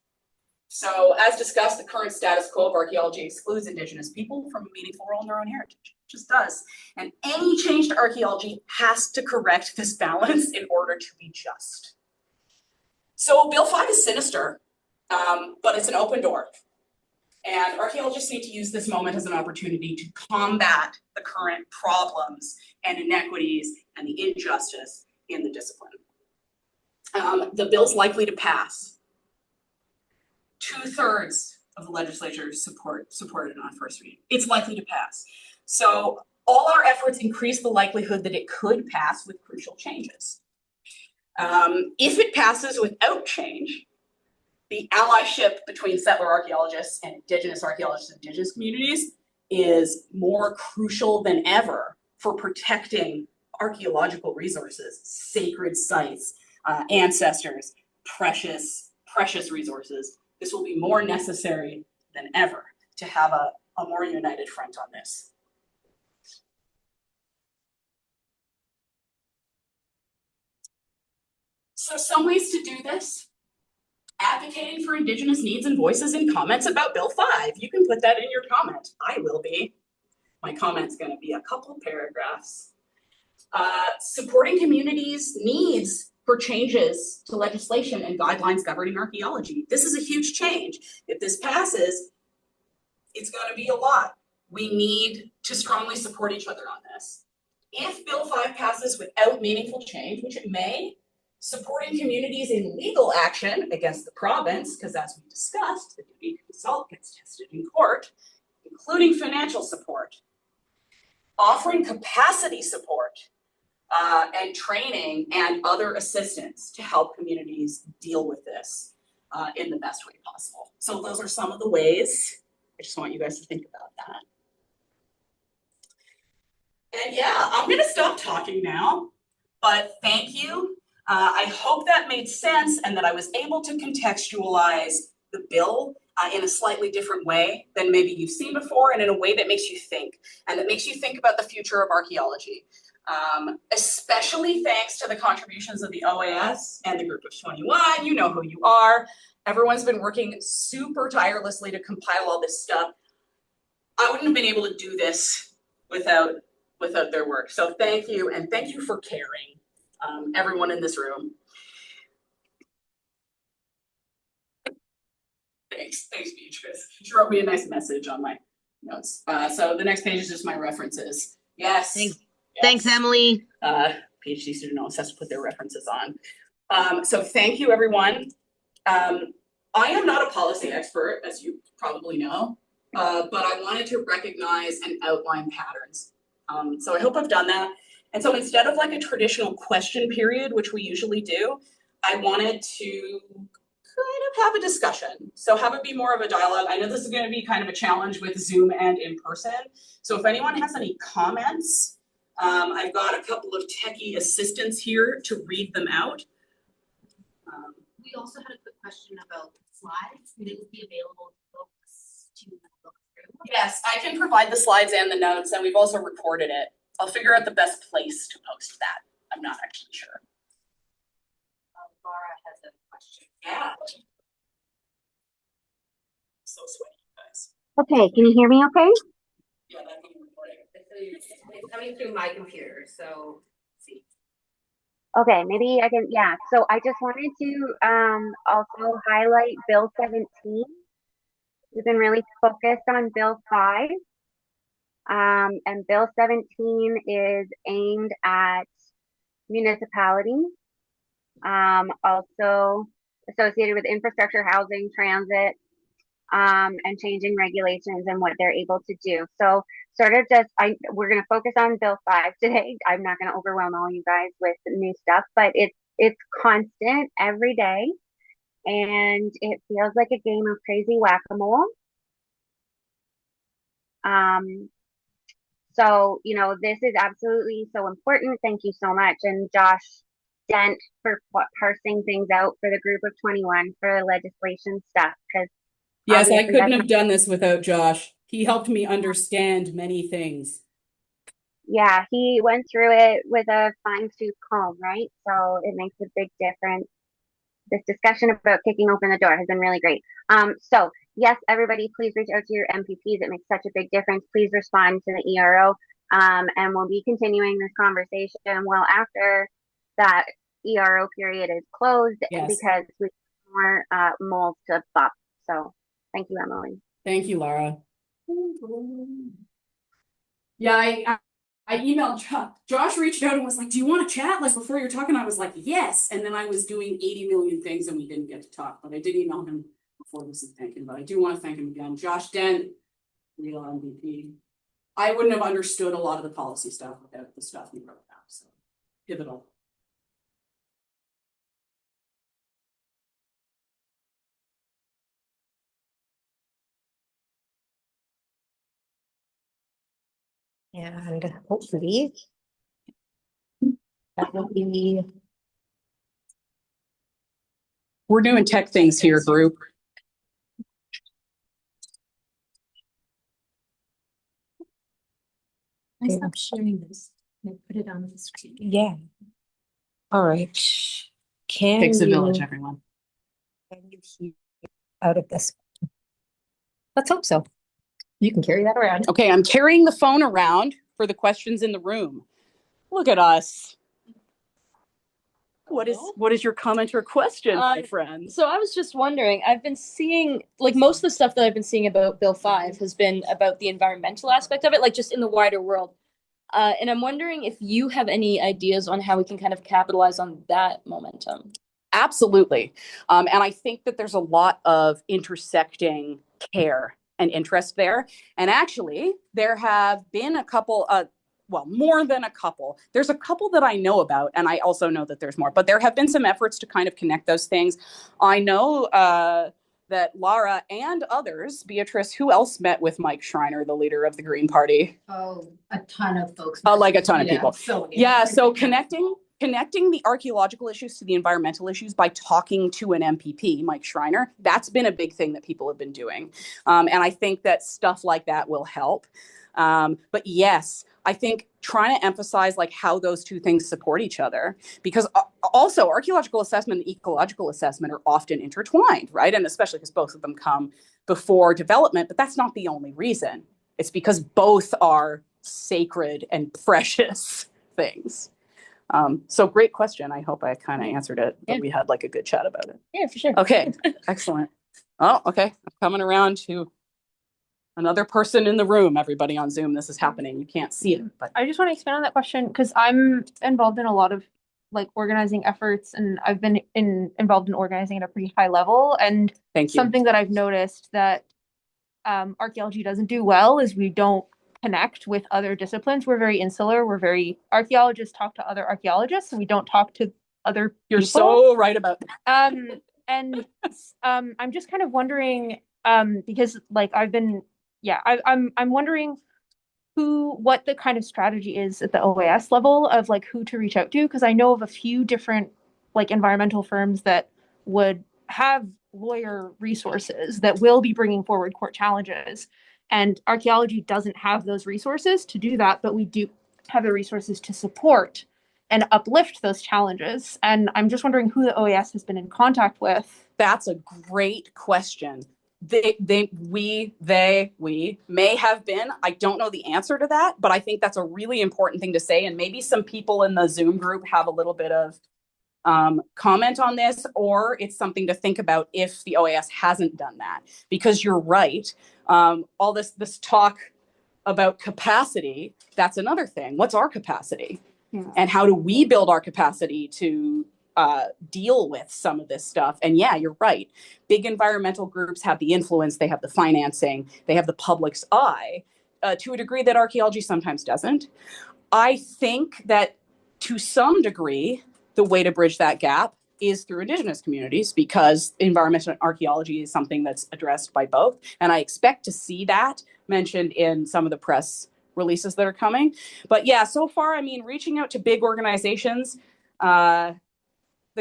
So as discussed, the current status quo of archaeology excludes Indigenous people from a meaningful role in their own heritage. It just does. And any change to archaeology has to correct this balance in order to be just. So Bill 5 is sinister, but it's an open door. And archaeologists need to use this moment as an opportunity to combat the current problems and inequities and the injustice in the discipline. The bill's likely to pass. 2/3 of the legislature supported it on first reading. It's likely to pass. So all our efforts increase the likelihood that it could pass with crucial changes. If it passes without change, the allyship between settler archaeologists and Indigenous archaeologists and Indigenous communities is more crucial than ever for protecting archaeological resources, sacred sites, ancestors, precious resources. This will be more necessary than ever to have a more united front on this. So some ways to do this: advocating for Indigenous needs and voices in comments about Bill 5. You can put that in your comment. I will be. My comment's going to be a couple paragraphs. Supporting communities' needs for changes to legislation and guidelines governing archaeology. This is a huge change. If this passes, it's going to be a lot. We need to strongly support each other on this. If Bill 5 passes without meaningful change, which it may, supporting communities in legal action against the province, because as we discussed, the duty to consult gets tested in court, including financial support. Offering capacity support and training and other assistance to help communities deal with this in the best way possible. So those are some of the ways. I just want you guys to think about that. And yeah, I'm going to stop talking now, but thank you. I hope that made sense and that I was able to contextualize the bill in a slightly different way than maybe you've seen before, and in a way that makes you think, and that makes you think about the future of archaeology. Especially thanks to the contributions of the OAS and the Group of 21. You know who you are. Everyone's been working super tirelessly to compile all this stuff. I wouldn't have been able to do this without their work. So thank you, and thank you for caring, everyone in this room. Thanks, Beatrice. She wrote me a nice message on my notes. So the next page is just my references. Yes. Thanks, Emily. PhD student always has to put their references on. So thank you, everyone. I am not a policy expert, as you probably know, but I wanted to recognize and outline patterns. So I hope I've done that. And so instead of like a traditional question period, which we usually do, I wanted to kind of have a discussion. So have it be more of a dialogue. I know this is going to be kind of a challenge with Zoom and in person. So if anyone has any comments, I've got a couple of techie assistants here to read them out. We also had a quick question about slides. Would it be available to folks to look through? Yes, I can provide the slides and the notes, and we've also recorded it. I'll figure out the best place to post that. I'm not actually sure. Laura has a question. Yeah. So sweaty, you guys. Okay, can you hear me okay? Yeah, that's being recorded. It's coming through my computer, so let's see. Okay, maybe I can, yeah. So I just wanted to also highlight Bill 17. We've been really focused on Bill 5. And Bill 17 is aimed at municipalities, also associated with infrastructure, housing, transit, and changing regulations and what they're able to do. So sort of just, we're going to focus on Bill 5 today. I'm not going to overwhelm all you guys with new stuff, but it's constant every day. And it feels like a game of crazy whack-a-mole. So, you know, this is absolutely so important. Thank you so much. And Josh Dent for parsing things out for the group of 21 for the legislation stuff. Because yes, I couldn't have done this without Josh. He helped me understand many things. Yeah, he went through it with a fine-tooth comb, right? So it makes a big difference. This discussion about kicking open the door has been really great. So yes, everybody, please reach out to your MPPs. It makes such a big difference. Please respond to the ERO. And we'll be continuing this conversation well after that ERO period is closed, yes, because we have more moles to bop. So thank you, Emily. Thank you, Laura. Yeah, I emailed Josh. Josh reached out and was like, do you want to chat? Like before you're talking, I was like, yes. And then I was doing 80 million things and we didn't get to talk, but I did email him before this and thank him. But I do want to thank him again. Josh Dent, real MVP. I wouldn't have understood a lot of the policy stuff without the stuff he wrote down. So pivotal. And hopefully that will be. We're doing tech things here, group. I stopped sharing this. I put it on the screen. Yeah. All right. Takes a village, everyone. Can you hear out of this? Let's hope so. You can carry that around. Okay, I'm carrying the phone around for the questions in the room. Look at us. What is your comment or question, my friend? So I was just wondering, I've been seeing, like most of the stuff that I've been seeing about Bill 5 has been about the environmental aspect of it, like just in the wider world. And I'm wondering if you have any ideas on how we can kind of capitalize on that momentum. Absolutely. And I think that there's a lot of intersecting care and interest there. And actually, there have been a couple, well, more than a couple. There's a couple that I know about, and I also know that there's more, but there have been some efforts to kind of connect those things. I know that Laura and others, Beatrice, who else met with Mike Schreiner, the leader of the Green Party? Oh, a ton of folks. Like a ton of people. So yeah, so connecting the archaeological issues to the environmental issues by talking to an MPP, Mike Schreiner, that's been a big thing that people have been doing. And I think that stuff like that will help. But yes, I think trying to emphasize like how those two things support each other, because also archaeological assessment and ecological assessment are often intertwined, right? And especially because both of them come before development, but that's not the only reason. It's because both are sacred and precious things. So great question. I hope I kind of answered it, but we had like a good chat about it. Yeah, for sure. Okay, excellent. Oh, okay. I'm coming around to another person in the room. Everybody on Zoom, this is happening. You can't see it, but I just want to expand on that question because I'm involved in a lot of like organizing efforts, and I've been involved in organizing at a pretty high level. And thank you. something that I've noticed that archaeology doesn't do well is we don't connect with other disciplines. We're very insular. Archaeologists talk to other archaeologists, and we don't talk to other You're people. so right about that. I'm just kind of wondering, because like I'm wondering what the kind of strategy is at the OAS level of like who to reach out to, because I know of a few different like environmental firms that would have lawyer resources that will be bringing forward court challenges, and archaeology doesn't have those resources to do that, but we do have the resources to support and uplift those challenges. And I'm just wondering who the OAS has been in contact with. That's a great question. We may have been. I don't know the answer to that, but I think that's a really important thing to say. And maybe some people in the Zoom group have a little bit of comment on this, or it's something to think about if the OAS hasn't done that. Because you're right. All this talk about capacity, that's another thing. What's our capacity? Yeah. And how do we build our capacity to deal with some of this stuff? And yeah, you're right. Big environmental groups have the influence, they have the financing, they have the public's eye to a degree that archaeology sometimes doesn't. I think that to some degree, the way to bridge that gap is through Indigenous communities, because environmental archaeology is something that's addressed by both. And I expect to see that mentioned in some of the press releases that are coming. But yeah, so far, I mean, reaching out to big organizations, the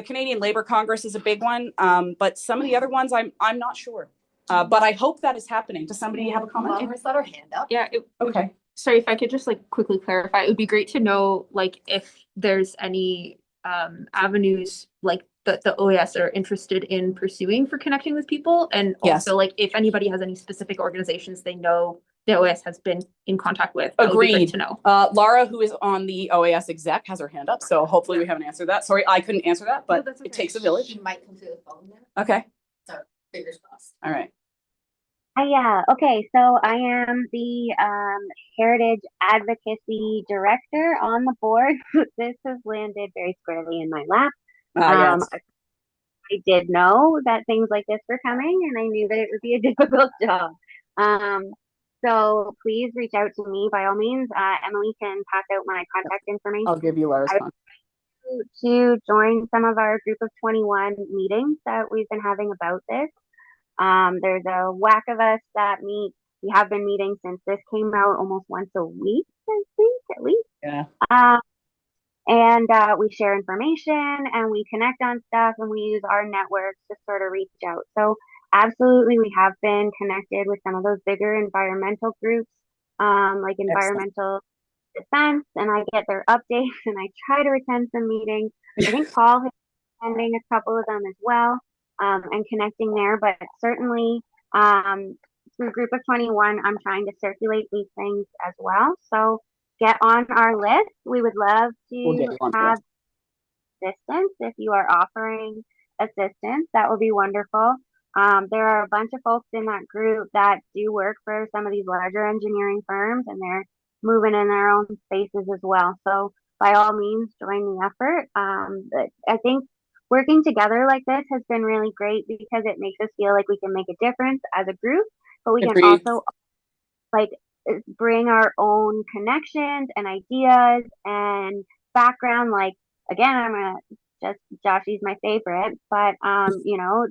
Canadian Labour Congress is a big one, but some of the other ones, I'm not sure. But I hope that is happening. Does somebody have a comment? Laura's got her hand up. Yeah. Okay. Sorry, if I could just like quickly clarify, it would be great to know like if there's any avenues like that the OAS are interested in pursuing for connecting with people, and also like if anybody has any specific organizations they know the OAS has been in contact with. That would be great to know. Laura, who is on the OAS exec, has her hand up, so hopefully we haven't answered that. Sorry, I couldn't answer that, but no, okay. It takes a village. She might come through the phone there. Okay. So fingers crossed. All right. Yeah, okay, so I am the Heritage Advocacy Director on the board. This has landed very squarely in my lap. Yes. I did know that things like this were coming, and I knew that it would be a difficult job. So please reach out to me by all means. Emily can pass out my contact information. I'll give you Laura's contact. To join some of our group of 21 meetings that we've been having about this. There's a whack of us that meet. We have been meeting since this came out almost once a week, I think, at least. Yeah. And we share information and we connect on stuff, and we use our networks to sort of reach out. So absolutely, we have been connected with some of those bigger environmental groups, like Environmental Defense, and I get their updates and I try to attend some meetings. I think Paul is attending a couple of them as well. And connecting there, but certainly through Group of 21, I'm trying to circulate these things as well. So get on our list. We would love to have assistance. If you are offering assistance, that would be wonderful. There are a bunch of folks in that group that do work for some of these larger engineering firms, and they're moving in their own spaces as well. So by all means, join the effort. But I think working together like this has been really great because it makes us feel like we can make a difference as a group, but we can also like bring our own connections and ideas and background. Like, again, I'm gonna just Joshy's my favorite, but you know,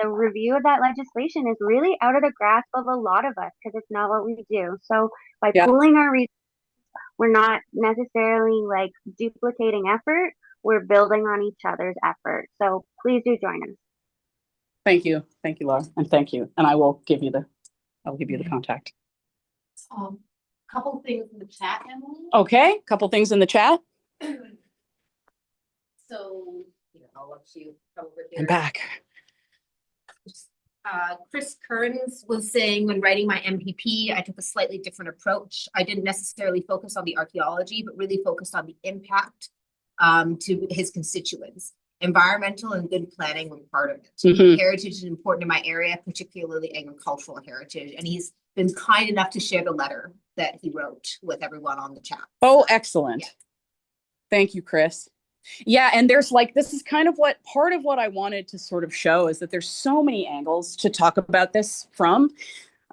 the review of that legislation is really out of the grasp of a lot of us because it's not what we do. So by pooling our resources, we're not necessarily like duplicating effort. We're building on each other's effort. So please do join us. Thank you, Laura, and thank you. And I will give you the contact. Couple things in the chat, Emily. Okay, couple things in the chat. So, I'll let you come over here. I'm back. Chris Kearns was saying when writing my MPP, I took a slightly different approach. I didn't necessarily focus on the archaeology, but really focused on the impact to his constituents. Environmental and good planning were part of it. Heritage is important in my area, particularly agricultural heritage. And he's been kind enough to share the letter that he wrote with everyone on the chat. Oh, excellent. Yeah. Thank you, Chris. Yeah, and there's like, this is kind of what part of what I wanted to sort of show is that there's so many angles to talk about this from.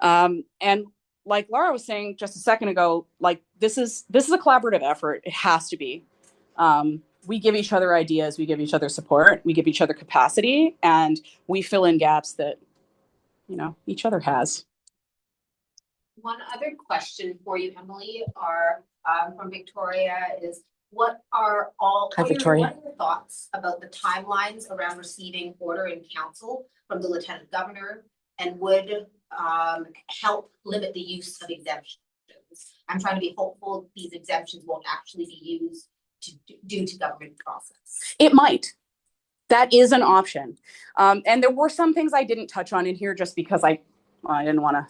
And like Laura was saying just a second ago, like this is a collaborative effort. It has to be. We give each other ideas, we give each other support, we give each other capacity, and we fill in gaps that, you know, each other has. One other question for you, Emily, from Victoria is, what are your thoughts about the timelines around receiving order in council from the Lieutenant Governor, and would help limit the use of exemptions? I'm trying to be hopeful these exemptions won't actually be used due to government process. It might. That is an option. And there were some things I didn't touch on in here just because I didn't want to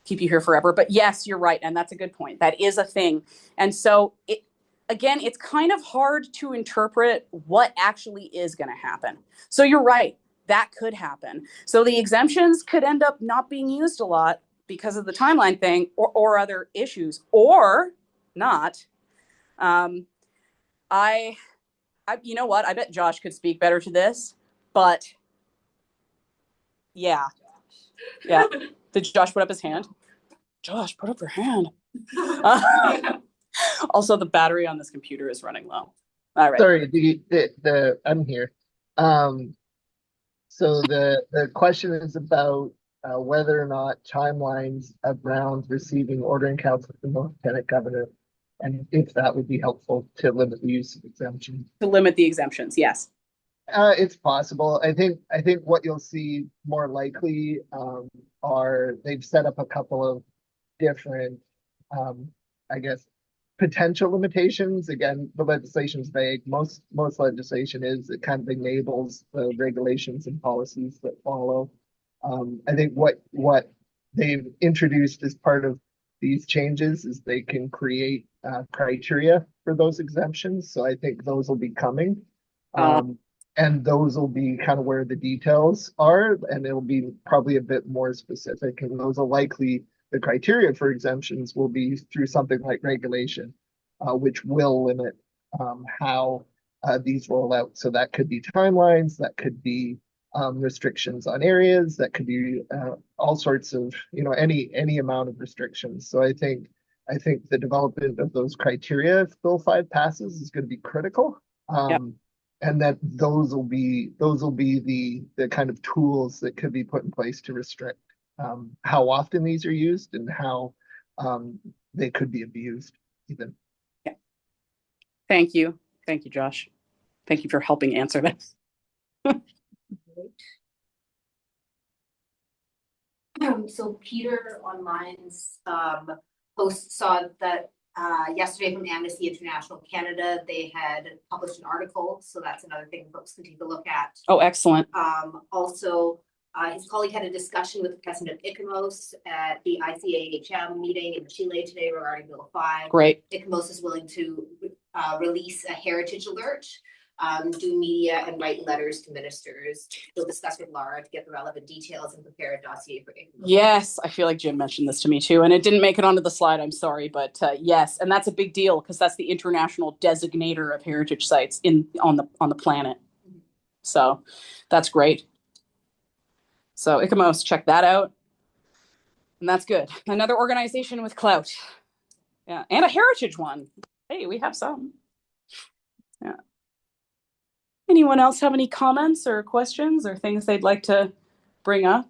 keep you here forever. But yes, you're right. And that's a good point. That is a thing. And so again, it's kind of hard to interpret what actually is going to happen. So you're right. That could happen. So the exemptions could end up not being used a lot because of the timeline thing or other issues, or not. I you know what? I bet Josh could speak better to this, but yeah. Did Josh put up his hand? Josh, put up your hand. Also, the battery on this computer is running low. All right. Sorry, I'm here. So the question is about whether or not timelines around receiving order in council from the Lieutenant Governor, and if that would be helpful to limit the use of exemptions. To limit the exemptions, yes. It's possible. I think what you'll see more likely are they've set up a couple of different, I guess, potential limitations. Again, the legislation's vague. Most legislation is, it kind of enables the regulations and policies that follow. I think what they've introduced as part of these changes is they can create criteria for those exemptions. So I think those will be coming. And those will be kind of where the details are, and it'll be probably a bit more specific. And those will likely, the criteria for exemptions will be through something like regulation, which will limit how these roll out. So that could be timelines, that could be restrictions on areas, that could be all sorts of, any amount of restrictions. So I think the development of those criteria, if Bill 5 passes, is going to be critical. Yep. And that those will be the kind of tools that could be put in place to restrict how often these are used and how they could be abused even. Yeah. Thank you, Josh. Thank you for helping answer this. So Peter online's post saw that yesterday from Amnesty International Canada, they had published an article. So that's another thing folks can take a look at. Oh, excellent. Also, his colleague had a discussion with the president of ICOMOS at the ICAHM meeting in Chile today regarding Bill 5. Great. ICOMOS is willing to release a heritage alert, do media and write letters to ministers. He'll discuss with Laura to get the relevant details and prepare a dossier for ICOMOS. Yes, I feel like Jim mentioned this to me too, and it didn't make it onto the slide. I'm sorry, but yes, and that's a big deal because that's the international designator of heritage sites on the planet. Mm-hmm. So that's great. So ICOMOS, check that out, and that's good. Another organization with clout, yeah, and a heritage one. Hey, we have some. Yeah. Anyone else have any comments or questions or things they'd like to bring up?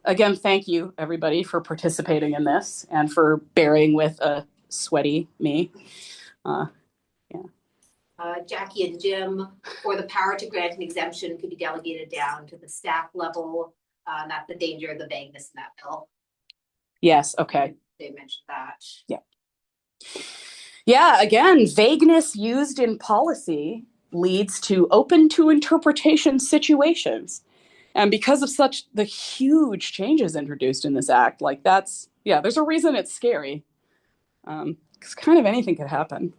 Again, thank you, everybody, for participating in this and for bearing with a sweaty me. Jackie and Jim, or the power to grant an exemption could be delegated down to the staff level. That's the danger of the vagueness in that bill. Yes, okay. They mentioned that. Yeah. Yeah, again, vagueness used in policy leads to open to interpretation situations. And because of the huge changes introduced in this act, like there's a reason it's scary. Because kind of anything could happen.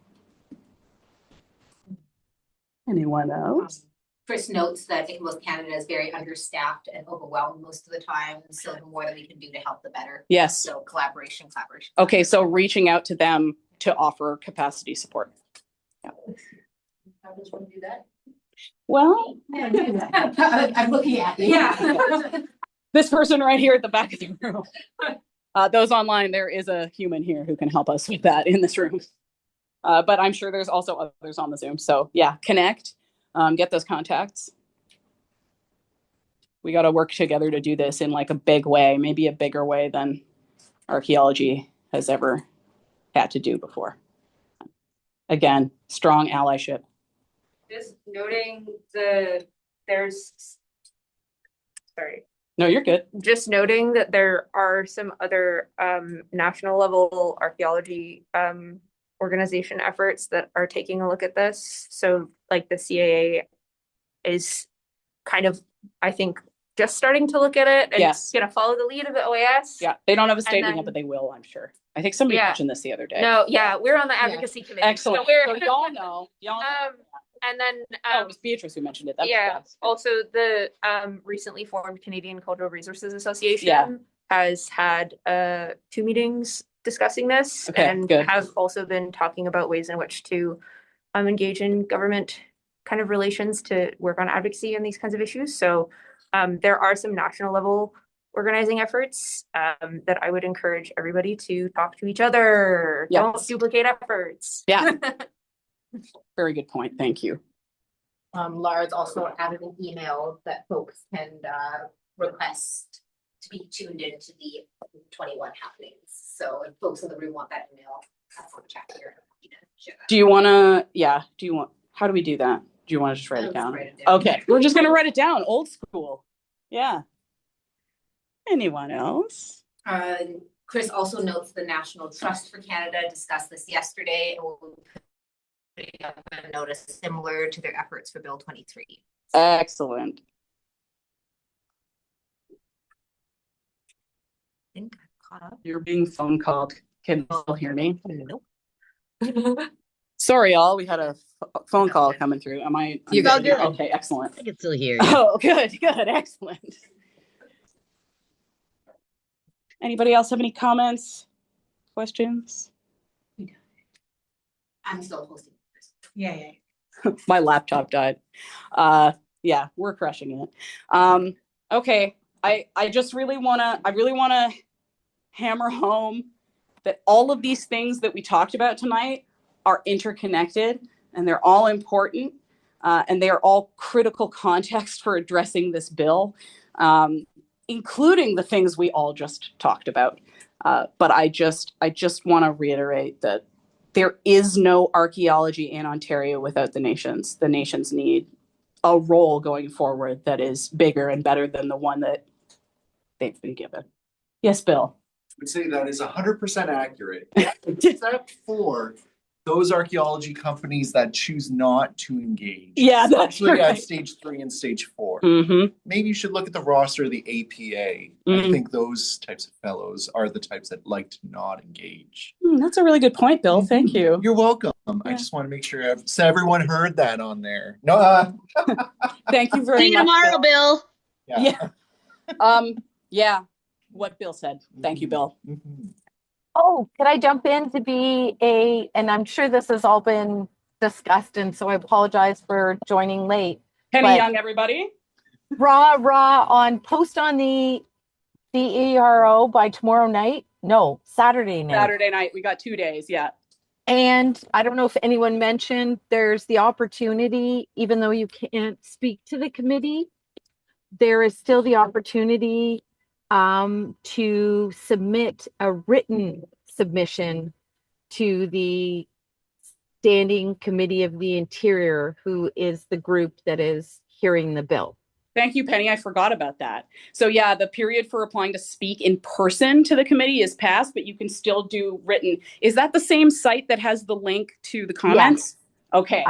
Anyone else? Chris notes that Ichabod Canada is very understaffed and overwhelmed most of the time. So the more that we can do to help, the better. Yes. So collaboration. Okay, so reaching out to them to offer capacity support. Yeah. How does one do that? Well, I'm looking at you. Yeah. This person right here at the back of the room. Those online, there is a human here who can help us with that in this room. But I'm sure there's also others on the Zoom. So yeah, connect, get those contacts. We got to work together to do this in like a big way, maybe a bigger way than archaeology has ever had to do before. Again, strong allyship. Just noting sorry. No, you're good. Just noting that there are some other national level archaeology organization efforts that are taking a look at this. So like the CAA is kind of, I think, just starting to look at it and Yes. gonna follow the lead of the OAS. Yeah, they don't have a statement yet, but they will, I'm sure. I think somebody mentioned this the other day. No, yeah, we're on the advocacy committee. Excellent. So y'all know. And then it was Beatrice who mentioned it. That's also the recently formed Canadian Cultural Resources Association has had 2 meetings discussing this and have also been talking about ways in which to engage in government kind of relations to work on advocacy on these kinds of issues. So there are some national level organizing efforts that I would encourage everybody to talk to each other. Yes. Don't duplicate efforts. Yeah. Very good point. Thank you. Lars also added an email that folks can request to be tuned into the 21 happenings. So if folks in the room want that email, that's on the chat here. Do you want to, how do we do that? Do you want to just write it down? Okay, we're just going to write it down. Old school. Yeah. Anyone else? Chris also notes the National Trust for Canada discussed this yesterday and will be putting up a notice similar to their efforts for Bill 23. Excellent. I think I'm caught up. You're being phone called. Can you still hear me? Nope. Sorry, y'all. We had a phone call coming through. Am I? You're all good. Okay, excellent. I can still hear you. Oh, good, excellent. Anybody else have any comments, questions? I'm still hosting. Yeah. My laptop died. Yeah, we're crushing it. Okay, I really wanna hammer home that all of these things that we talked about tonight are interconnected and they're all important and they are all critical context for addressing this bill, including the things we all just talked about. But I just want to reiterate that there is no archaeology in Ontario without the nations. The nations need a role going forward that is bigger and better than the one that they've been given. Yes, Bill. I would say that is 100% accurate, except for those archaeology companies that choose not to engage. Yeah, that's especially right. At stage 3 and stage 4. Mm-hmm. Maybe you should look at the roster of the APA. I think those types of fellows are the types that like to not engage. That's a really good point, Bill. Thank you. You're welcome. I just want to make sure so everyone heard that on there. No. Thank you very much. See you tomorrow, Bill. Yeah. What Bill said. Thank you, Bill. Oh, could I jump in to be and I'm sure this has all been discussed, and so I apologize for joining late. Penny Young, everybody. Raw post on the ERO by tomorrow night. No, Saturday night. Saturday night. We got 2 days. Yeah. And I don't know if anyone mentioned there's the opportunity, even though you can't speak to the committee, there is still the opportunity to submit a written submission to the Standing Committee of the Interior, who is the group that is hearing the bill. Thank you, Penny. I forgot about that. So yeah, the period for applying to speak in person to the committee is passed, but you can still do written. Is that the same site that has the link to the comments? Yes. Okay.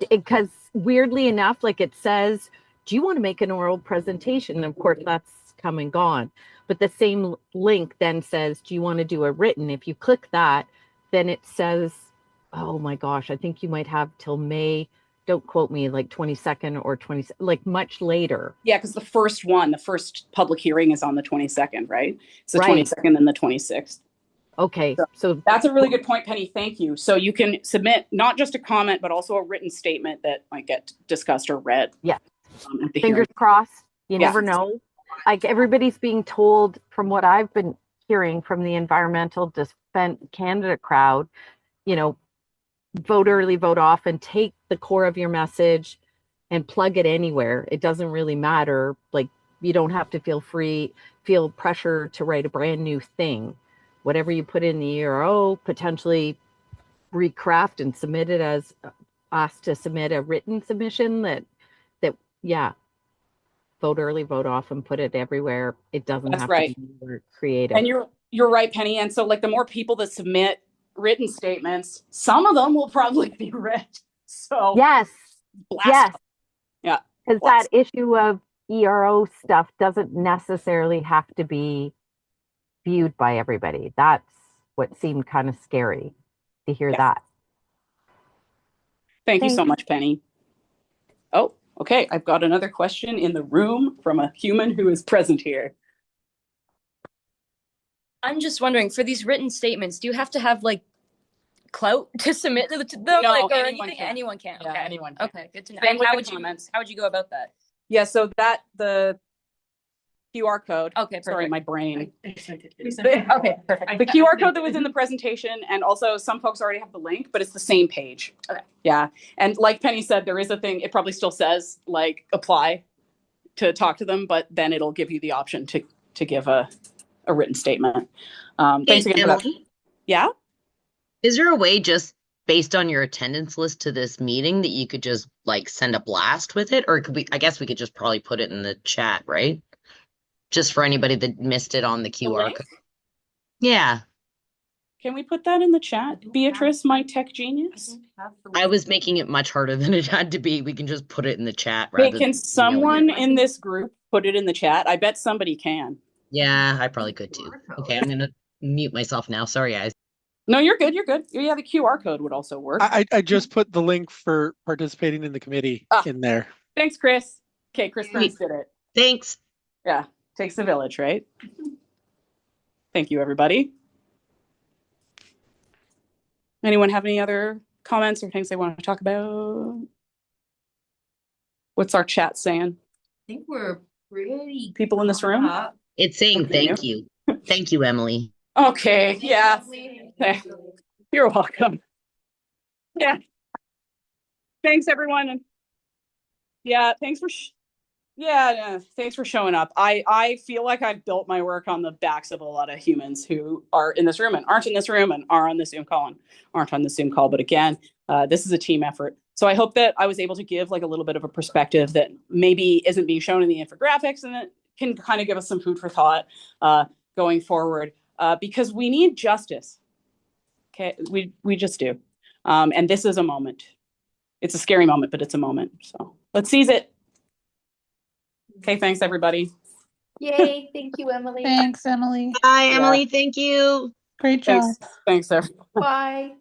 Because weirdly enough, like it says do you want to make an oral presentation? And of course, that's come and gone. But the same link then says, do you want to do a written? If you click that, then it says, oh my gosh, I think you might have till May, don't quote me, like 22nd or 20, like much later. Yeah, because the first public hearing is on the 22nd, right? It's the Right. 22nd and the 26th. Okay, so That's a really good point, Penny. Thank you. So you can submit not just a comment, but also a written statement that might get discussed or read. Yeah. At the Fingers hearing. crossed. You Yeah. never know. Like everybody's being told, from what I've been hearing from the Environmental Defense Canada crowd, you know, vote early, vote often, take the core of your message and plug it anywhere. It doesn't really matter. Like, you don't have to feel pressure to write a brand new thing. Whatever you put in the ERO, potentially recraft and submit it as asked to submit a written submission that yeah, vote early, vote often, put it everywhere. It doesn't That's have right. to be more creative. And you're right, Penny. And so like the more people that submit written statements, some of them will probably be read. So yes, blast yes, them. Yeah, because that issue of ERO stuff doesn't necessarily have to be viewed by everybody. That's what seemed kind of scary to hear that. Thank you so Thanks. much, Penny. Oh, okay. I've got another question in the room from a human who is present here. I'm just wondering, for these written statements, do you have to have like clout to submit to them? No, like, or anyone anything? can. Anyone can. Yeah, Okay. anyone can. Okay, good to know. Same And with how the would comments. you go about that? Yeah, so the QR code. Okay, perfect. Sorry, my brain. Okay, perfect. The QR code that was in the presentation, and also some folks already have the link, but it's the same page. Okay. Yeah, and like Penny said, there is a thing. It probably still says like apply to talk to them, but then it'll give you the option to give a written statement. Thanks again for that. Yeah. Is there a way, just based on your attendance list to this meeting, that you could just like send a blast with it? Or could we, I guess we could just probably put it in the chat, right? Just for anybody that missed it on the QR link? code. Yeah. Can we put that in the chat? Beatrice, my tech genius. I was making it much harder than it had to be. We can just put it in the chat Hey, rather can than someone in this group put it in the chat? I bet somebody can. Yeah, I probably could too. Okay, I'm gonna mute myself now. Sorry, guys. No, you're good. You're good. Yeah, the QR code would also work. I just put the link for participating in the committee in there. Thanks, Chris. Okay, Chris did it. Thanks. Yeah, takes the village, right? Thank you, everybody. Anyone have any other comments or things they want to talk about? What's our chat saying? I think we're pretty people in this room. It's saying thank you. Thank you, Emily. Okay, yeah. You're welcome. Yeah. Thanks, everyone. Yeah, thanks for thanks for showing up. I feel like I've built my work on the backs of a lot of humans who are in this room and aren't in this room and are on the Zoom call and aren't on the Zoom call. But again, this is a team effort. So I hope that I was able to give like a little bit of a perspective that maybe isn't being shown in the infographics, and that can kind of give us some food for thought going forward, because we need justice. Okay, we just do. And this is a moment. It's a scary moment, but it's a moment. So let's seize it. Okay, thanks, everybody. Yay, thank you, Emily. Thanks, Emily. Bye, Emily. Thank you. Great job. Thanks, everyone. Bye.